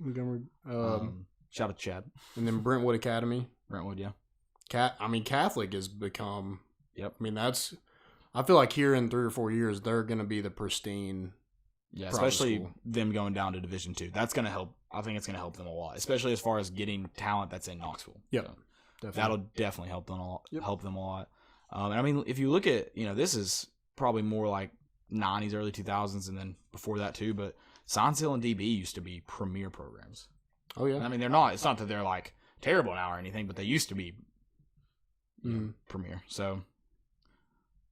Speaker 1: Shout out to Chad.
Speaker 2: And then Brentwood Academy.
Speaker 1: Brentwood, yeah.
Speaker 2: Catholic has become.
Speaker 1: Yep.
Speaker 2: I feel like here in 3 or 4 years they're going to be the pristine.
Speaker 1: Yeah, especially them going down to Division II. That's going to help. I think it's going to help them a lot, especially as far as getting talent that's in Knoxville.
Speaker 2: Yeah,
Speaker 1: so that'll definitely help them a lot. Yep. Help them a lot. If you look at, this is probably more like 90s, early 2000s, and then before that too, but Science Hill and DB used to be premier programs.
Speaker 2: Oh, yeah.
Speaker 1: They're not. It's not that they're like terrible now or anything, but they used to be premier. So,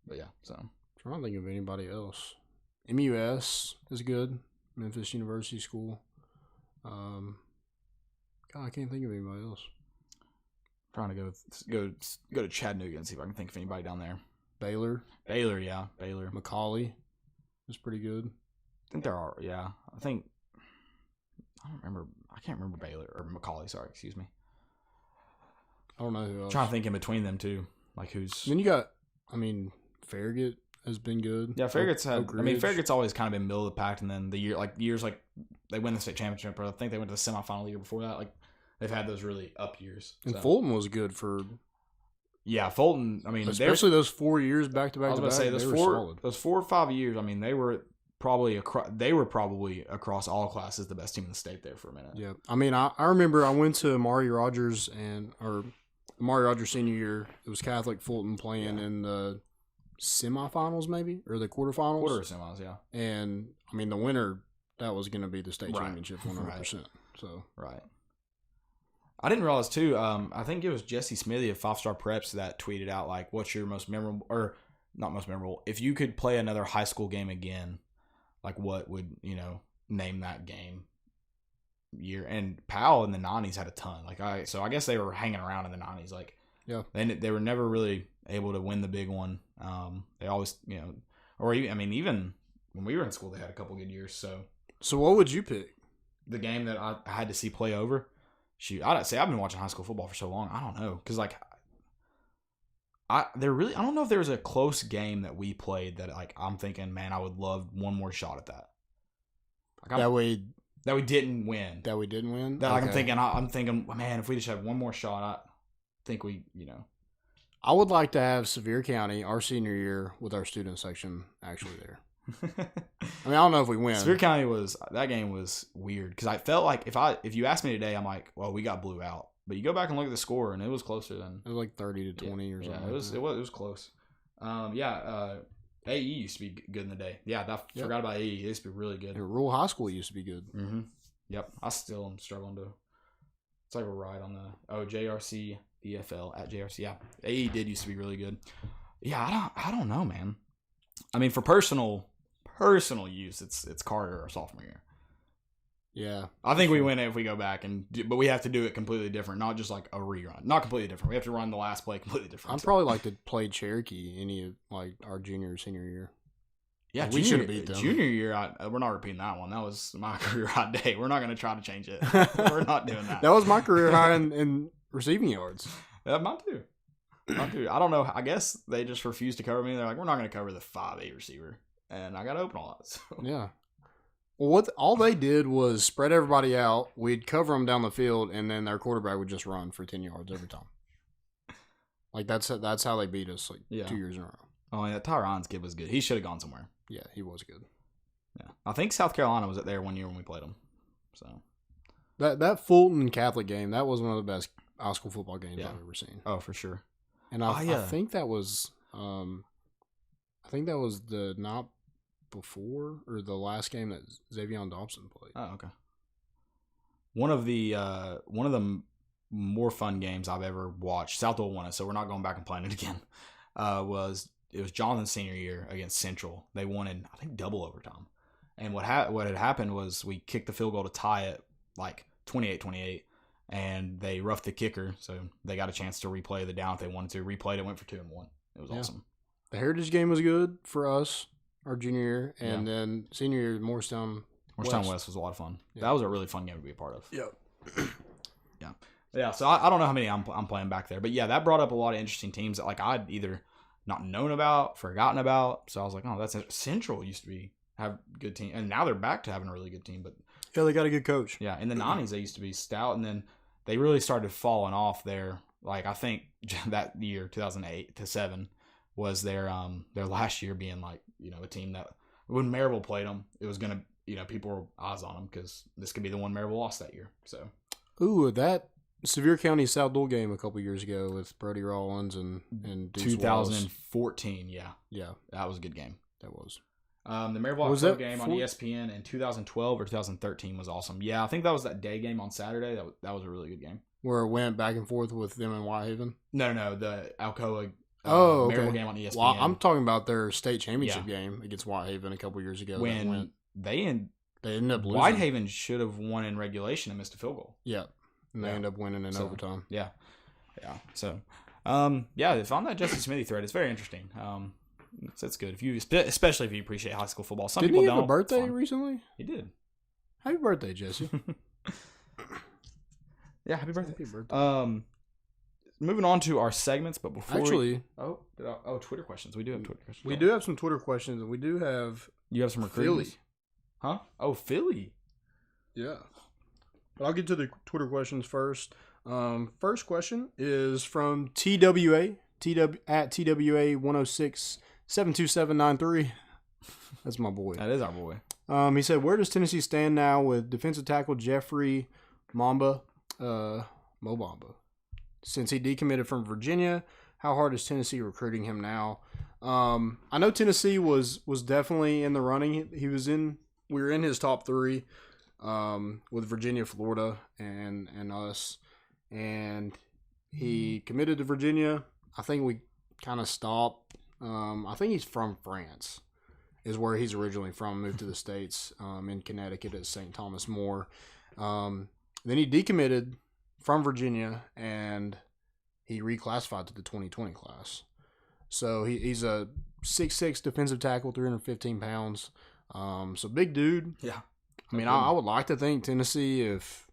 Speaker 1: but yeah, so.
Speaker 2: I'm trying to think of anybody else. MUS is good. Memphis University School. God, I can't think of anybody else.
Speaker 1: Trying to go to Chattanooga and see if I can think of anybody down there.
Speaker 2: Baylor,
Speaker 1: yeah, Baylor.
Speaker 2: McCallie is pretty good.
Speaker 1: I think there are, yeah. I can't remember Baylor or McCallie. Sorry, excuse me.
Speaker 2: I don't know who else.
Speaker 1: I'm trying to think in between them too. Like who's?
Speaker 2: Then you got, Farragut has been good.
Speaker 1: Yeah, Farragut's Farragut's always kind of been middle of the pack, and then years like they win the state championship, or I think they went to the semifinal the year before that. Like they've had those really up years.
Speaker 2: And Fulton was good for.
Speaker 1: Yeah, Fulton.
Speaker 2: Especially those 4 years back to back.
Speaker 1: I was going to say those 4 or 5 years. They were probably across all classes the best team in the state there for a minute.
Speaker 2: Yeah, I remember I went to Amari Rogers senior year. It was Catholic Fulton playing in the semifinals, maybe, or the quarterfinals.
Speaker 1: Quarter semis, yeah.
Speaker 2: And the winner, that was going to be the state championship, 100%. So
Speaker 1: right. I didn't realize too. I think it was Jesse Smithy of 5 Star Preps that tweeted out like, "What's your most memorable, or not most memorable? If you could play another high school game again, like what would name that game year?" And Powell in the '90s had a ton. So I guess they were hanging around in the '90s. Like,
Speaker 2: yeah,
Speaker 1: they were never really able to win the big one. They always, or even when we were in school, they had a couple good years.
Speaker 2: So what would you pick?
Speaker 1: The game that I had to see play over. Shoot, I'd say I've been watching high school football for so long. I don't know, because I don't know if there was a close game that we played that I'm thinking, man, I would love one more shot at that.
Speaker 2: That we
Speaker 1: didn't win.
Speaker 2: That we didn't win.
Speaker 1: That okay. I'm thinking, man, if we just had one more shot, I think we.
Speaker 2: I would like to have Sevier County our senior year with our student section actually there. I don't know if we win.
Speaker 1: Sevier County that game was weird because I felt like if you asked me today, I'm like, well, we got blew out. But you go back and look at the score, and it was closer than
Speaker 2: it was like 30-20 or something.
Speaker 1: Yeah, it was close. AE used to be good in the day. Yeah, forgot about AE. It used to be really good.
Speaker 2: Rural High School used to be good.
Speaker 1: Mm-hmm. Yep, I still am struggling to. It's like a ride on the JRC EFL at JRC. Yeah, AE did used to be really good. Yeah, I don't know, man. For personal use, it's Carter our sophomore year.
Speaker 2: Yeah,
Speaker 1: I think we win it if we go back but we have to do it completely different, not just like a rerun. Not completely different. We have to run the last play completely different.
Speaker 2: I'd probably like to play Cherokee any of our junior or senior year.
Speaker 1: Yeah, we should have beat them. Junior year, we're not repeating that one. That was my career high day. We're not going to try to change it. We're not doing that.
Speaker 2: That was my career high in receiving yards.
Speaker 1: Yeah, mine too. I don't know. I guess they just refused to cover me. They're like, we're not going to cover the 5'8" receiver. And I got to open a lot. So.
Speaker 2: Yeah. Well, all they did was spread everybody out. We'd cover them down the field, and then their quarterback would just run for 10 yards every time. That's how they beat us 2 years in a row.
Speaker 1: Oh, yeah. Tyron's kid was good. He should have gone somewhere.
Speaker 2: Yeah, he was good.
Speaker 1: Yeah, I think South Carolina was there one year when we played them. So
Speaker 2: that Fulton Catholic game, that was one of the best high school football games I've ever seen.
Speaker 1: Oh, for sure.
Speaker 2: And I think that was, the not before or the last game that Xavier Dobson played.
Speaker 1: Oh, okay. One of the more fun games I've ever watched. Southwold won it, so we're not going back and playing it again. It was Jonathan's senior year against Central. They won in, I think, double overtime. And what had happened was we kicked the field goal to tie it 28-28, and they roughed the kicker, so they got a chance to replay the down if they wanted to. Replayed it, went for 2-1. It was awesome.
Speaker 2: The Heritage game was good for us our junior year, and then senior year, Morristown
Speaker 1: West was a lot of fun. Yeah. That was a really fun game to be a part of.
Speaker 2: Yep.
Speaker 1: Yeah. So I don't know how many I'm playing back there, but yeah, that brought up a lot of interesting teams that I'd either not known about, forgotten about. So I was like, oh, that's it. Central used to have good team, and now they're back to having a really good team. But
Speaker 2: yeah, they got a good coach.
Speaker 1: Yeah, in the '90s they used to be stout, and then they really started falling off there. I think that year 2008-07 was their last year being a team that when Maryville played them, it was gonna people were eyes on them because this could be the one Maryville lost that year. So
Speaker 2: that Sevier County South Dual game a couple years ago with Brody Rollins and Deuce
Speaker 1: 2014,
Speaker 2: yeah,
Speaker 1: that was a good game.
Speaker 2: That was.
Speaker 1: The Maryville game on ESPN in 2012 or 2013 was awesome. Yeah, I think that was that day game on Saturday. That was a really good game.
Speaker 2: Where it went back and forth with them and Whitehaven?
Speaker 1: No, the Alcoa
Speaker 2: Maryville
Speaker 1: game on ESPN.
Speaker 2: Well, I'm talking about their state championship game against Whitehaven a couple years ago.
Speaker 1: When they ended up losing. Whitehaven should have won in regulation and missed a field goal.
Speaker 2: Yeah. And they end up winning in overtime.
Speaker 1: Yeah. Yeah. So, if on that Jesse Smithy thread, it's very interesting. It's good especially if you appreciate high school football. Some people don't.
Speaker 2: Did he have a birthday recently?
Speaker 1: He did.
Speaker 2: Happy birthday, Jesse.
Speaker 1: Yeah, happy birthday. moving on to our segments, but before
Speaker 2: Actually,
Speaker 1: Twitter questions. We do have Twitter questions.
Speaker 2: We do have some Twitter questions, and we do have
Speaker 1: you have some recruiting.
Speaker 2: Philly.
Speaker 1: Huh? Oh, Philly.
Speaker 2: Yeah. But I'll get to the Twitter questions first. First question is from TWA at TWA 106-72793. That's my boy.
Speaker 1: That is our boy.
Speaker 2: He said, "Where does Tennessee stand now with defensive tackle Jeffrey Mo Bamba? Since he decommitted from Virginia, how hard is Tennessee recruiting him now?" I know Tennessee was definitely in the running. We were in his top 3 with Virginia, Florida, and us. And he committed to Virginia. I think we kind of stopped. I think he's from France, is where he's originally from. Moved to the States in Connecticut at St. Thomas More. Then he decommitted from Virginia, and he reclassified to the 2020 class. So he's a 6'6" defensive tackle, 315 pounds. So big dude.
Speaker 1: Yeah.
Speaker 2: I mean, I would like to think Tennessee, if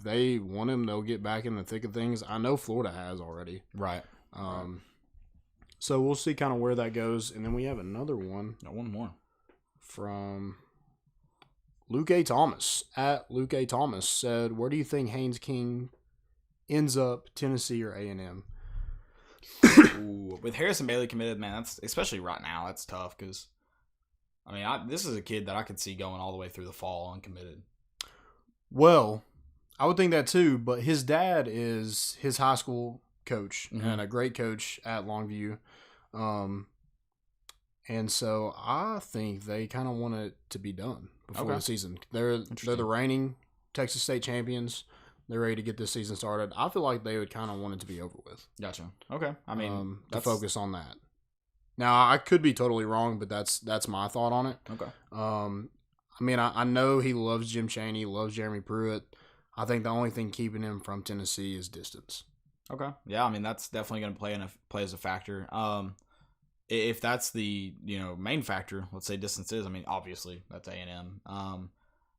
Speaker 2: they want him, they'll get back in the thick of things. I know Florida has already.
Speaker 1: Right.
Speaker 2: So we'll see kind of where that goes. And then we have another one.
Speaker 1: No, one more.
Speaker 2: From Luke A. Thomas. At Luke A. Thomas said, "Where do you think Haynes King ends up, Tennessee or A&M?"
Speaker 1: Ooh, with Harrison Bailey committed, man, that's especially right now. That's tough because, I mean, this is a kid that I could see going all the way through the fall uncommitted.
Speaker 2: Well, I would think that too, but his dad is his high school coach and a great coach at Longview. And so I think they kind of want it to be done before the season. They're the reigning Texas State champions. They're ready to get this season started. I feel like they would kind of want it to be over with.
Speaker 1: Gotcha. Okay. I mean,
Speaker 2: to focus on that. Now, I could be totally wrong, but that's my thought on it.
Speaker 1: Okay.
Speaker 2: I mean, I know he loves Jim Chaney, loves Jeremy Pruitt. I think the only thing keeping him from Tennessee is distance.
Speaker 1: Okay. Yeah, I mean, that's definitely going to play as a factor. If that's the main factor, let's say distance is. I mean, obviously that's A&M.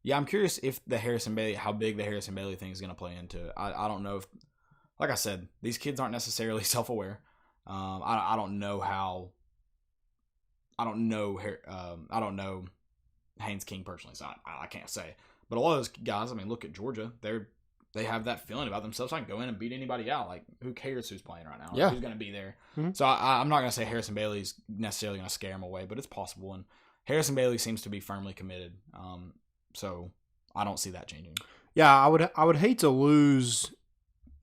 Speaker 1: Yeah, I'm curious if how big the Harrison Bailey thing is going to play into it. I don't know if, like I said, these kids aren't necessarily self-aware. I don't know how. I don't know Haynes King personally, so I can't say. But a lot of those guys, I mean, look at Georgia. They have that feeling about themselves. I can go in and beat anybody out. Like, who cares who's playing right now?
Speaker 2: Yeah.
Speaker 1: Who's going to be there?
Speaker 2: Mm-hmm.
Speaker 1: So I'm not going to say Harrison Bailey's necessarily going to scare him away, but it's possible. And Harrison Bailey seems to be firmly committed. So I don't see that changing.
Speaker 2: Yeah, I would hate to lose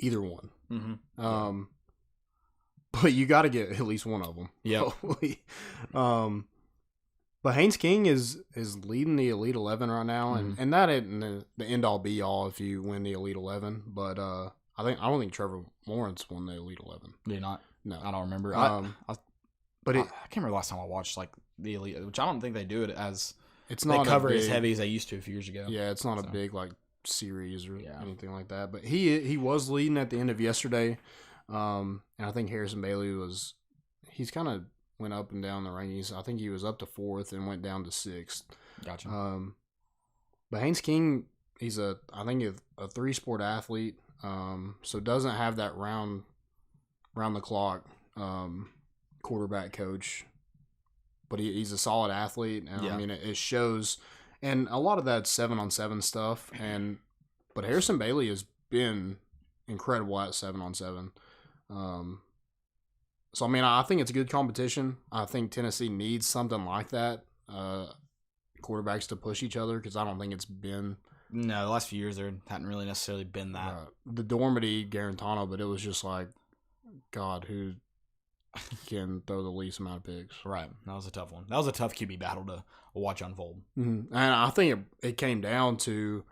Speaker 2: either one.
Speaker 1: Mm-hmm.
Speaker 2: But you got to get at least one of them.
Speaker 1: Yeah.
Speaker 2: But Haynes King is leading the Elite 11 right now, and that isn't the end all be all if you win the Elite 11. But I don't think Trevor Lawrence won the Elite 11.
Speaker 1: Did he not?
Speaker 2: No,
Speaker 1: I don't remember.
Speaker 2: I
Speaker 1: can't remember the last time I watched like the Elite, which I don't think they do it as.
Speaker 2: It's not
Speaker 1: they cover as heavy as they used to a few years ago.
Speaker 2: Yeah, it's not a big like series or anything like that. But he was leading at the end of yesterday, and I think Harrison Bailey he's kind of went up and down the rankings. I think he was up to 4th and went down to 6th.
Speaker 1: Gotcha.
Speaker 2: But Haynes King, he's I think a 3-sport athlete, so doesn't have that round the clock quarterback coach. But he's a solid athlete, and I mean it shows. And a lot of that's 7-on-7 stuff. But Harrison Bailey has been incredible at 7-on-7. So I mean, I think it's a good competition. I think Tennessee needs something like that, quarterbacks to push each other, because I don't think it's been.
Speaker 1: No, the last few years there hadn't really necessarily been that.
Speaker 2: The Dormady, Garantano, but it was just like, God, who can throw the least amount of picks.
Speaker 1: Right. That was a tough one. That was a tough QB battle to watch unfold.
Speaker 2: Mm-hmm. And I think it came down to,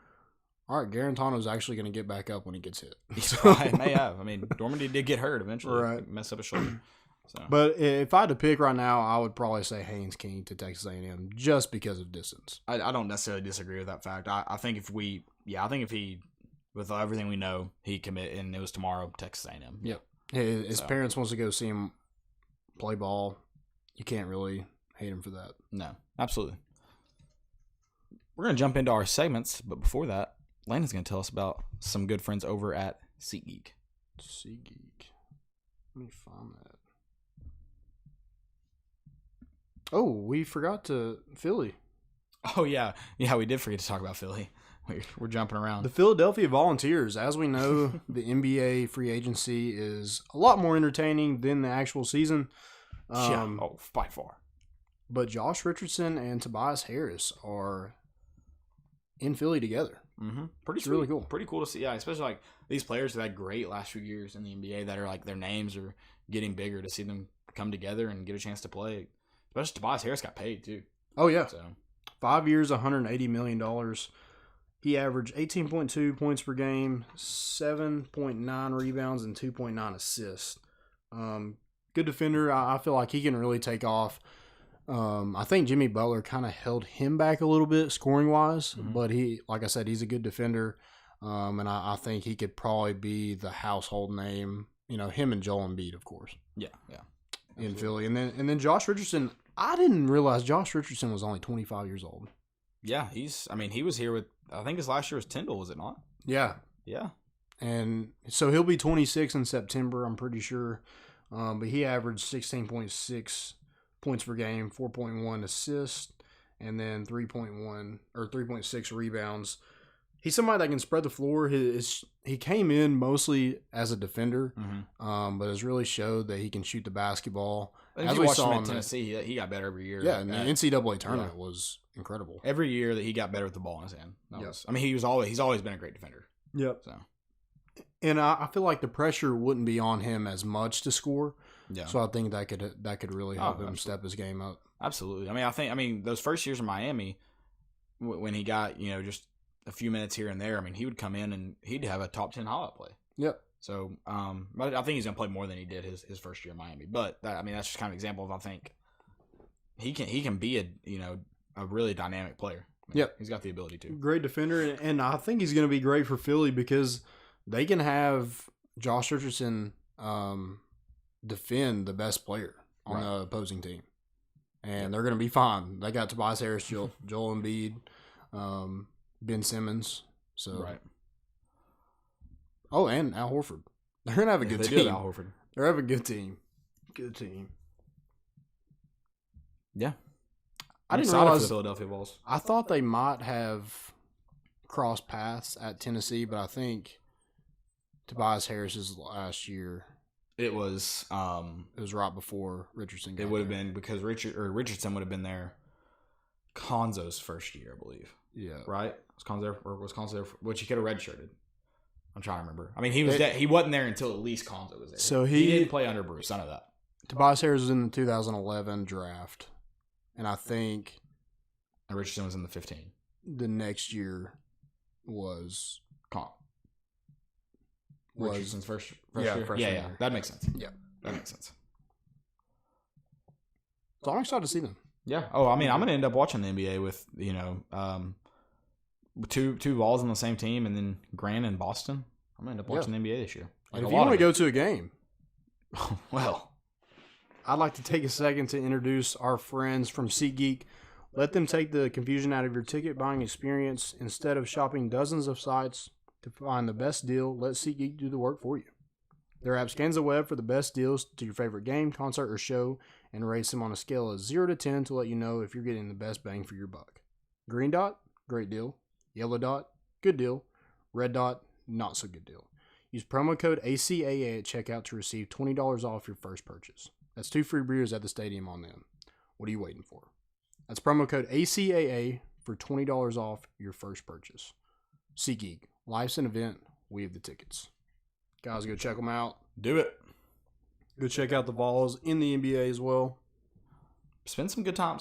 Speaker 2: all right, Garantano's actually going to get back up when he gets hit.
Speaker 1: It may have. I mean, Dormady did get hurt eventually.
Speaker 2: Right.
Speaker 1: Messed up his shoulder. So.
Speaker 2: But if I had to pick right now, I would probably say Haynes King to Texas A&M just because of distance.
Speaker 1: I don't necessarily disagree with that fact. I think if he, with everything we know, he commit, and it was tomorrow, Texas A&M.
Speaker 2: Yep. His parents wants to go see him play ball. You can't really hate him for that.
Speaker 1: No, absolutely. We're going to jump into our segments, but before that, Landon's going to tell us about some good friends over at SeatGeek.
Speaker 2: SeatGeek. Let me find that. Oh, we forgot Philly.
Speaker 1: Oh, yeah. Yeah, we did forget to talk about Philly. We're jumping around.
Speaker 2: The Philadelphia Volunteers. As we know, the NBA free agency is a lot more entertaining than the actual season.
Speaker 1: By far.
Speaker 2: But Josh Richardson and Tobias Harris are in Philly together.
Speaker 1: Mm-hmm. It's really cool. Pretty cool to see. Yeah, especially like these players have had great last few years in the NBA that are like their names are getting bigger, to see them come together and get a chance to play. Especially Tobias Harris got paid too.
Speaker 2: Oh, yeah.
Speaker 1: So
Speaker 2: 5 years, $180 million. He averaged 18.2 points per game, 7.9 rebounds, and 2.9 assists. Good defender. I feel like he can really take off. I think Jimmy Butler kind of held him back a little bit scoring-wise, but he, like I said, he's a good defender, and I think he could probably be the household name. You know, him and Joel Embiid, of course.
Speaker 1: Yeah.
Speaker 2: In Philly, and then Josh Richardson. I didn't realize Josh Richardson was only 25 years old.
Speaker 1: Yeah, he was here with, I think his last year was Tyndall, was it not?
Speaker 2: Yeah.
Speaker 1: Yeah.
Speaker 2: And so he'll be 26 in September, I'm pretty sure. But he averaged 16.6 points per game, 4.1 assists, and then 3.6 rebounds. He's somebody that can spread the floor. He came in mostly as a defender, but has really showed that he can shoot the basketball.
Speaker 1: As we saw in Tennessee, he got better every year.
Speaker 2: Yeah, and the NCAA tournament was incredible.
Speaker 1: Every year that he got better with the ball in his hand. He's always been a great defender.
Speaker 2: Yep.
Speaker 1: So,
Speaker 2: and I feel like the pressure wouldn't be on him as much to score.
Speaker 1: Yeah.
Speaker 2: So I think that could really help him step his game up.
Speaker 1: Absolutely. I mean, those first years in Miami, when he got just a few minutes here and there, I mean, he would come in and he'd have a top 10 highlight play.
Speaker 2: Yep.
Speaker 1: So, but I think he's gonna play more than he did his first year in Miami. But that's just kind of an example of, I think he can be a really dynamic player.
Speaker 2: Yep.
Speaker 1: He's got the ability to.
Speaker 2: Great defender, and I think he's going to be great for Philly because they can have Josh Richardson defend the best player on the opposing team, and they're going to be fine. They got Tobias Harris, Joel Embiid, Ben Simmons. So
Speaker 1: right.
Speaker 2: Oh, and Al Horford. They're going to have a good team.
Speaker 1: They do, Al Horford.
Speaker 2: They're having a good team. Good team.
Speaker 1: Yeah.
Speaker 2: I didn't realize
Speaker 1: the Philadelphia Bulls.
Speaker 2: I thought they might have crossed paths at Tennessee, but I think Tobias Harris's last year.
Speaker 1: It was
Speaker 2: right before Richardson.
Speaker 1: It would have been because Richardson would have been there. Konzo's first year, I believe.
Speaker 2: Yeah.
Speaker 1: Right? Was Konzo there? Which he could have redshirted. I'm trying to remember. I mean, he wasn't there until at least Konzo was there.
Speaker 2: So
Speaker 1: he didn't play under Bruce. I know that.
Speaker 2: Tobias Harris was in the 2011 draft, and I think
Speaker 1: Richardson was in the 15.
Speaker 2: The next year was
Speaker 1: Richardson's first year. Yeah. That makes sense.
Speaker 2: Yeah,
Speaker 1: that makes sense.
Speaker 2: So I'm excited to see them.
Speaker 1: Yeah. Oh, I mean, I'm going to end up watching the NBA with two balls on the same team, and then Grant and Boston. I'm going to end up watching the NBA this year.
Speaker 2: And if you want to go to a game,
Speaker 1: well,
Speaker 2: I'd like to take a second to introduce our friends from SeatGeek. Let them take the confusion out of your ticket buying experience. Instead of shopping dozens of sites to find the best deal, let SeatGeek do the work for you. Their app scans the web for the best deals to your favorite game, concert, or show and rates them on a scale of 0 to 10 to let you know if you're getting the best bang for your buck. Green dot, great deal. Yellow dot, good deal. Red dot, not so good deal. Use promo code ACAA at checkout to receive $20 off your first purchase. That's 2 free beers at the stadium on them. What are you waiting for? That's promo code ACAA for $20 off your first purchase. SeatGeek. Life's an event. We have the tickets. Guys, go check them out.
Speaker 1: Do it.
Speaker 2: Go check out the Vols in the NBA as well.
Speaker 1: Spend some good time.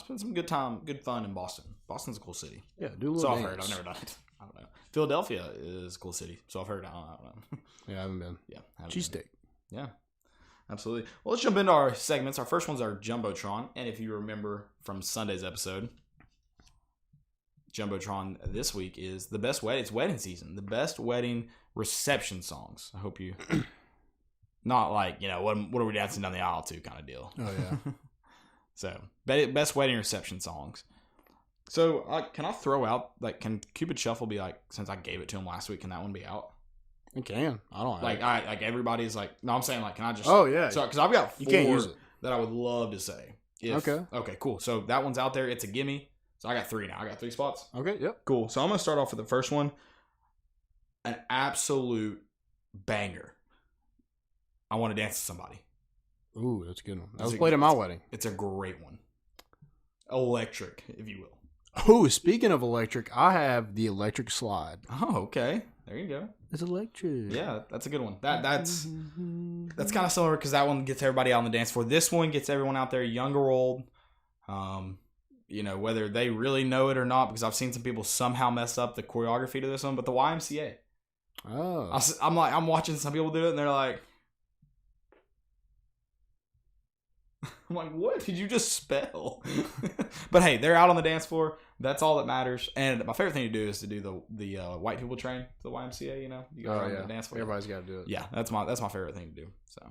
Speaker 1: Good fun in Boston. Boston's a cool city.
Speaker 2: Yeah, do a little
Speaker 1: So
Speaker 2: dance.
Speaker 1: I've heard. I've never done it. I don't know. Philadelphia is a cool city. So I've heard. I don't know.
Speaker 2: Yeah, I haven't been.
Speaker 1: Yeah.
Speaker 2: Cheesesteak.
Speaker 1: Yeah. Absolutely. Well, let's jump into our segments. Our first one's our Jumbotron. And if you remember from Sunday's episode, Jumbotron this week is the best wedding. It's wedding season. The best wedding reception songs. I hope you... Not like, what are we dancing down the aisle to kind of deal.
Speaker 2: Oh, yeah.
Speaker 1: So, best wedding reception songs. So, can I throw out, can Cupid Shuffle be since I gave it to him last week, can that one be out?
Speaker 2: It can. I don't
Speaker 1: like everybody's like. No, I'm saying like, can I just?
Speaker 2: Oh yeah.
Speaker 1: So because I've got 4
Speaker 2: you can't use it.
Speaker 1: that I would love to say. Okay, cool. So that one's out there. It's a gimme. So I got 3 now. I got 3 spots.
Speaker 2: Okay, yep.
Speaker 1: Cool. So I'm gonna start off with the first one. An absolute banger. I want to dance to somebody.
Speaker 2: Ooh, that's a good one. That was played at my wedding.
Speaker 1: It's a great one. Electric, if you will.
Speaker 2: Oh, speaking of electric, I have the electric slide.
Speaker 1: Oh, okay. There you go.
Speaker 2: It's electric.
Speaker 1: Yeah, that's a good one. That's kind of similar because that one gets everybody out on the dance floor. This one gets everyone out there, young or old. Whether they really know it or not, because I've seen some people somehow mess up the choreography to this one, but the YMCA.
Speaker 2: Oh.
Speaker 1: I'm watching some people do it, and they're like, I'm like, what did you just spell? But hey, they're out on the dance floor. That's all that matters. And my favorite thing to do is to do the white people train to the YMCA. You know, you
Speaker 2: go the dance floor. Everybody's got to do it.
Speaker 1: Yeah, that's my favorite thing to do. So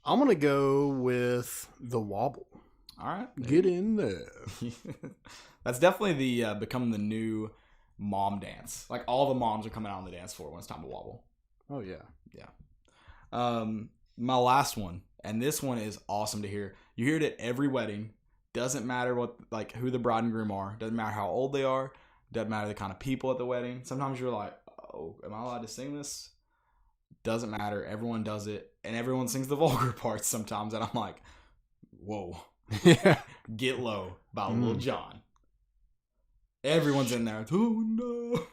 Speaker 2: I'm gonna go with the wobble.
Speaker 1: All right,
Speaker 2: get in there.
Speaker 1: That's definitely the becoming the new mom dance. Like all the moms are coming out on the dance floor when it's time to wobble.
Speaker 2: Oh yeah,
Speaker 1: yeah. My last one. And this one is awesome to hear. You hear it at every wedding. Doesn't matter who the bride and groom are. Doesn't matter how old they are. Doesn't matter the kind of people at the wedding. Sometimes you're like, oh, am I allowed to sing this? Doesn't matter. Everyone does it. And everyone sings the vulgar parts sometimes. And I'm like, whoa.
Speaker 2: Yeah.
Speaker 1: Get Low by Lil Jon. Everyone's in there. Oh, no.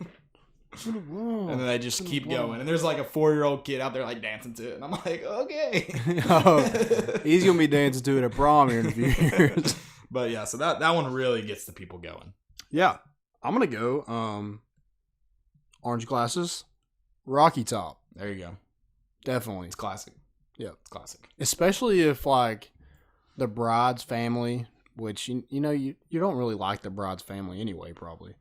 Speaker 1: And then they just keep going. And there's like a 4-year-old kid out there like dancing to it. And I'm like, okay.
Speaker 2: He's going to be dancing to it at prom here in a few years.
Speaker 1: But yeah, so that one really gets the people going.
Speaker 2: Yeah. I'm going to go orange glasses, Rocky Top.
Speaker 1: There you go.
Speaker 2: Definitely.
Speaker 1: It's classic.
Speaker 2: Yeah.
Speaker 1: It's classic.
Speaker 2: Especially if like the bride's family, which you don't really like the bride's family anyway, probably.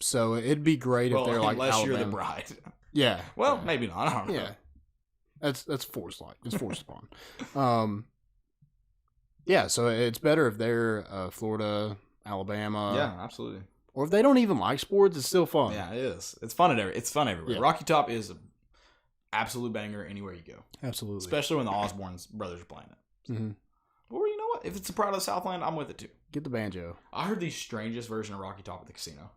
Speaker 2: So it'd be great if they're like
Speaker 1: unless
Speaker 2: Alabama.
Speaker 1: You're the bride.
Speaker 2: Yeah.
Speaker 1: Well, maybe not. I don't know.
Speaker 2: Yeah. That's forced. It's forced upon. Yeah. So it's better if they're Florida, Alabama.
Speaker 1: Yeah, absolutely.
Speaker 2: Or if they don't even like sports, it's still fun.
Speaker 1: Yeah, it is. It's fun everywhere. Yeah. Rocky Top is an absolute banger anywhere you go.
Speaker 2: Absolutely.
Speaker 1: Especially when the Osborne brothers are playing it.
Speaker 2: Mm-hmm.
Speaker 1: Or you know what? If it's a Pride of the Southland, I'm with it too.
Speaker 2: Get the banjo.
Speaker 1: I heard the strangest version of Rocky Top at the casino.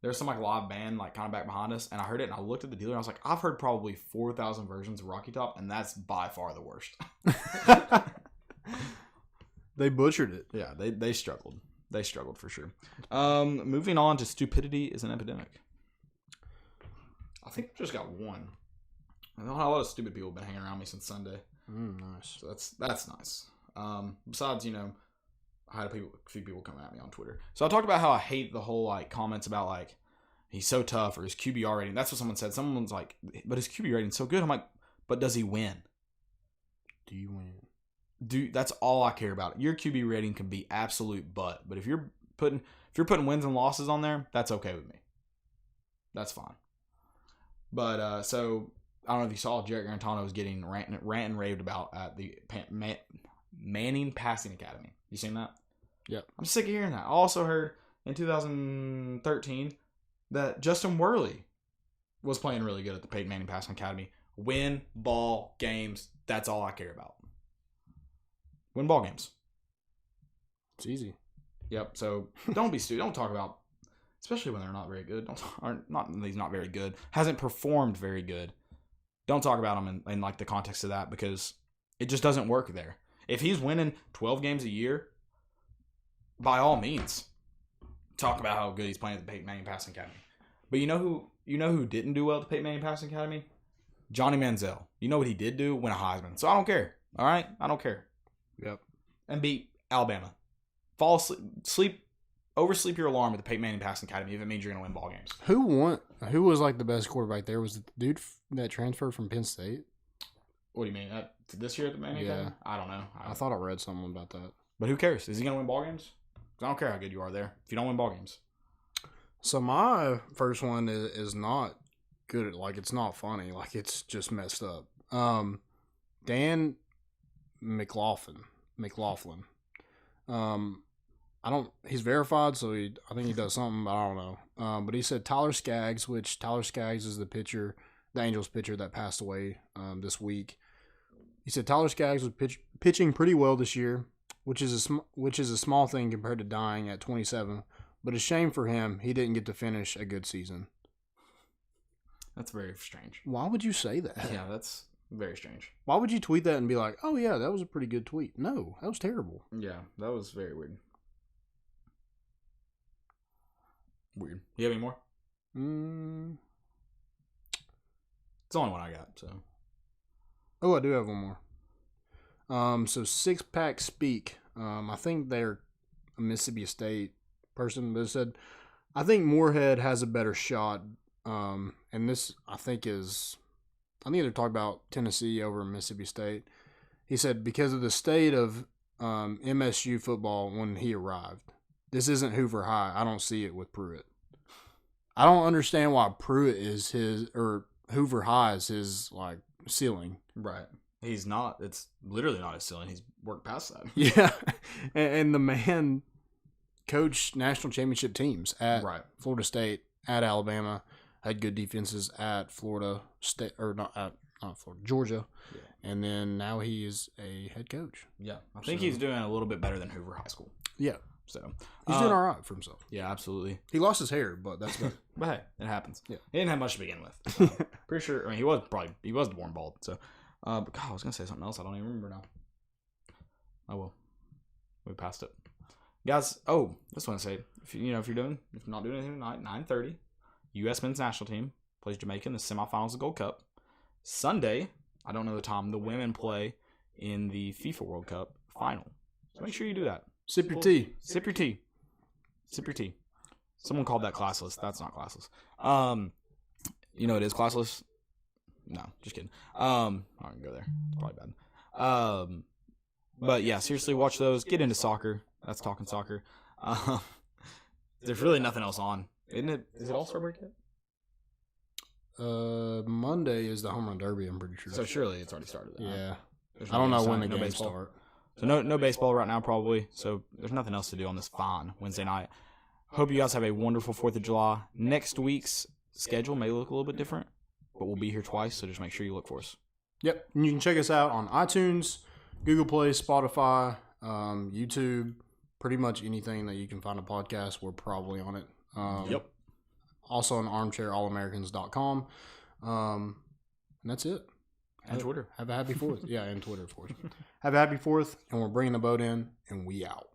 Speaker 1: There's some like live band like kind of back behind us, and I heard it, and I looked at the dealer, and I was like, I've heard probably 4,000 versions of Rocky Top, and that's by far the worst.
Speaker 2: They butchered it.
Speaker 1: Yeah, they struggled. They struggled for sure. Moving on to Stupidity is an Epidemic. I think we just got one. I know a lot of stupid people have been hanging around me since Sunday.
Speaker 2: Nice.
Speaker 1: So that's nice. Besides, I had a few people come at me on Twitter. So I talked about how I hate the whole like comments about like he's so tough or his QBR rating. That's what someone said. Someone's like, but his QB rating's so good. I'm like, but does he win?
Speaker 2: Do you win?
Speaker 1: That's all I care about. Your QB rating can be absolute butt, but if you're putting wins and losses on there, that's okay with me. That's fine. But so I don't know if you saw Jarrett Garantano was getting rant and raved about at the Manning Passing Academy. You seen that?
Speaker 2: Yep.
Speaker 1: I'm sick of hearing that. I also heard in 2013 that Justin Worley was playing really good at the Peyton Manning Passing Academy. Win ball games. That's all I care about. Win ball games.
Speaker 2: It's easy.
Speaker 1: Yep. So don't be stupid. Don't talk about, especially when they're not very good. He's not very good. Hasn't performed very good. Don't talk about him in like the context of that because it just doesn't work there. If he's winning 12 games a year, by all means, talk about how good he's playing at the Peyton Manning Passing Academy. But you know who didn't do well at the Peyton Manning Passing Academy? Johnny Manziel. You know what he did do? Win a Heisman. So I don't care. All right? I don't care.
Speaker 2: Yep.
Speaker 1: And beat Alabama. Oversleep your alarm at the Peyton Manning Passing Academy if it means you're going to win ball games.
Speaker 2: Who was like the best quarterback there? Was it the dude that transferred from Penn State?
Speaker 1: What do you mean? This year at the Manning Academy? I don't know.
Speaker 2: I thought I read something about that.
Speaker 1: But who cares? Is he going to win ball games? I don't care how good you are there if you don't win ball games.
Speaker 2: So my first one is not good. Like, it's not funny. Like, it's just messed up. Dan McLaughlin. He's verified, so I think he does something, but I don't know. But he said Tyler Skaggs, which Tyler Skaggs is the Angels pitcher that passed away this week. He said Tyler Skaggs was pitching pretty well this year, which is a small thing compared to dying at 27. But a shame for him, he didn't get to finish a good season.
Speaker 1: That's very strange.
Speaker 2: Why would you say that?
Speaker 1: Yeah, that's very strange.
Speaker 2: Why would you tweet that and be like, oh yeah, that was a pretty good tweet? No, that was terrible.
Speaker 1: Yeah, that was very weird. Weird. You have any more? It's the only one I got, so.
Speaker 2: Oh, I do have one more. So Six Pack Speak. I think they're a Mississippi State person, but it said, I think Moorhead has a better shot. And this, I think they're talking about Tennessee over Mississippi State. He said, because of the state of MSU football when he arrived. This isn't Hoover High. I don't see it with Pruitt. I don't understand why Pruitt is Hoover High is his, like, ceiling.
Speaker 1: Right. He's not. It's literally not his ceiling. He's worked past that.
Speaker 2: Yeah. And the man coached national championship teams at Florida State, at Alabama, had good defenses at Florida State, or not Florida, Georgia. Yeah. And then now he is a head coach.
Speaker 1: Yeah. I think he's doing a little bit better than Hoover High School.
Speaker 2: Yeah.
Speaker 1: So
Speaker 2: he's doing all right for himself.
Speaker 1: Yeah, absolutely.
Speaker 2: He lost his hair, but that's good.
Speaker 1: But hey, it happens.
Speaker 2: Yeah.
Speaker 1: He didn't have much to begin with. Pretty sure. I mean, he was born bald. So, but God, I was gonna say something else. I don't even remember now. Oh well, we passed it, guys. Oh, this one say if you're not doing anything tonight, 9:30, U.S. men's national team plays Jamaica in the semifinals of the Gold Cup. Sunday, I don't know the time. The women play in the FIFA World Cup final. So make sure you do that.
Speaker 2: Sip your tea.
Speaker 1: Sip your tea. Sip your tea. Someone called that classless. That's not classless. It is classless. No, just kidding. I'm not gonna go there. It's probably bad. But yeah, seriously, watch those. Get into soccer. That's talking soccer. There's really nothing else on, isn't it? Is it All-Star break yet?
Speaker 2: Monday is the home run derby. I'm pretty sure.
Speaker 1: So surely it's already started.
Speaker 2: Yeah. I don't know when the games
Speaker 1: baseball
Speaker 2: start.
Speaker 1: So no baseball right now probably. So there's nothing else to do on this fine Wednesday night. Hope you guys have a wonderful 4th of July. Next week's schedule may look a little bit different, but we'll be here twice, so just make sure you look for us.
Speaker 2: Yep. And you can check us out on iTunes, Google Play, Spotify, YouTube, pretty much anything that you can find a podcast, we're probably on it.
Speaker 1: Yep.
Speaker 2: Also on armchairallamericans.com. And that's it.
Speaker 1: And Twitter.
Speaker 2: Have a happy 4th. Yeah, and Twitter, of course. Have a happy 4th, and we're bringing the boat in, and we out.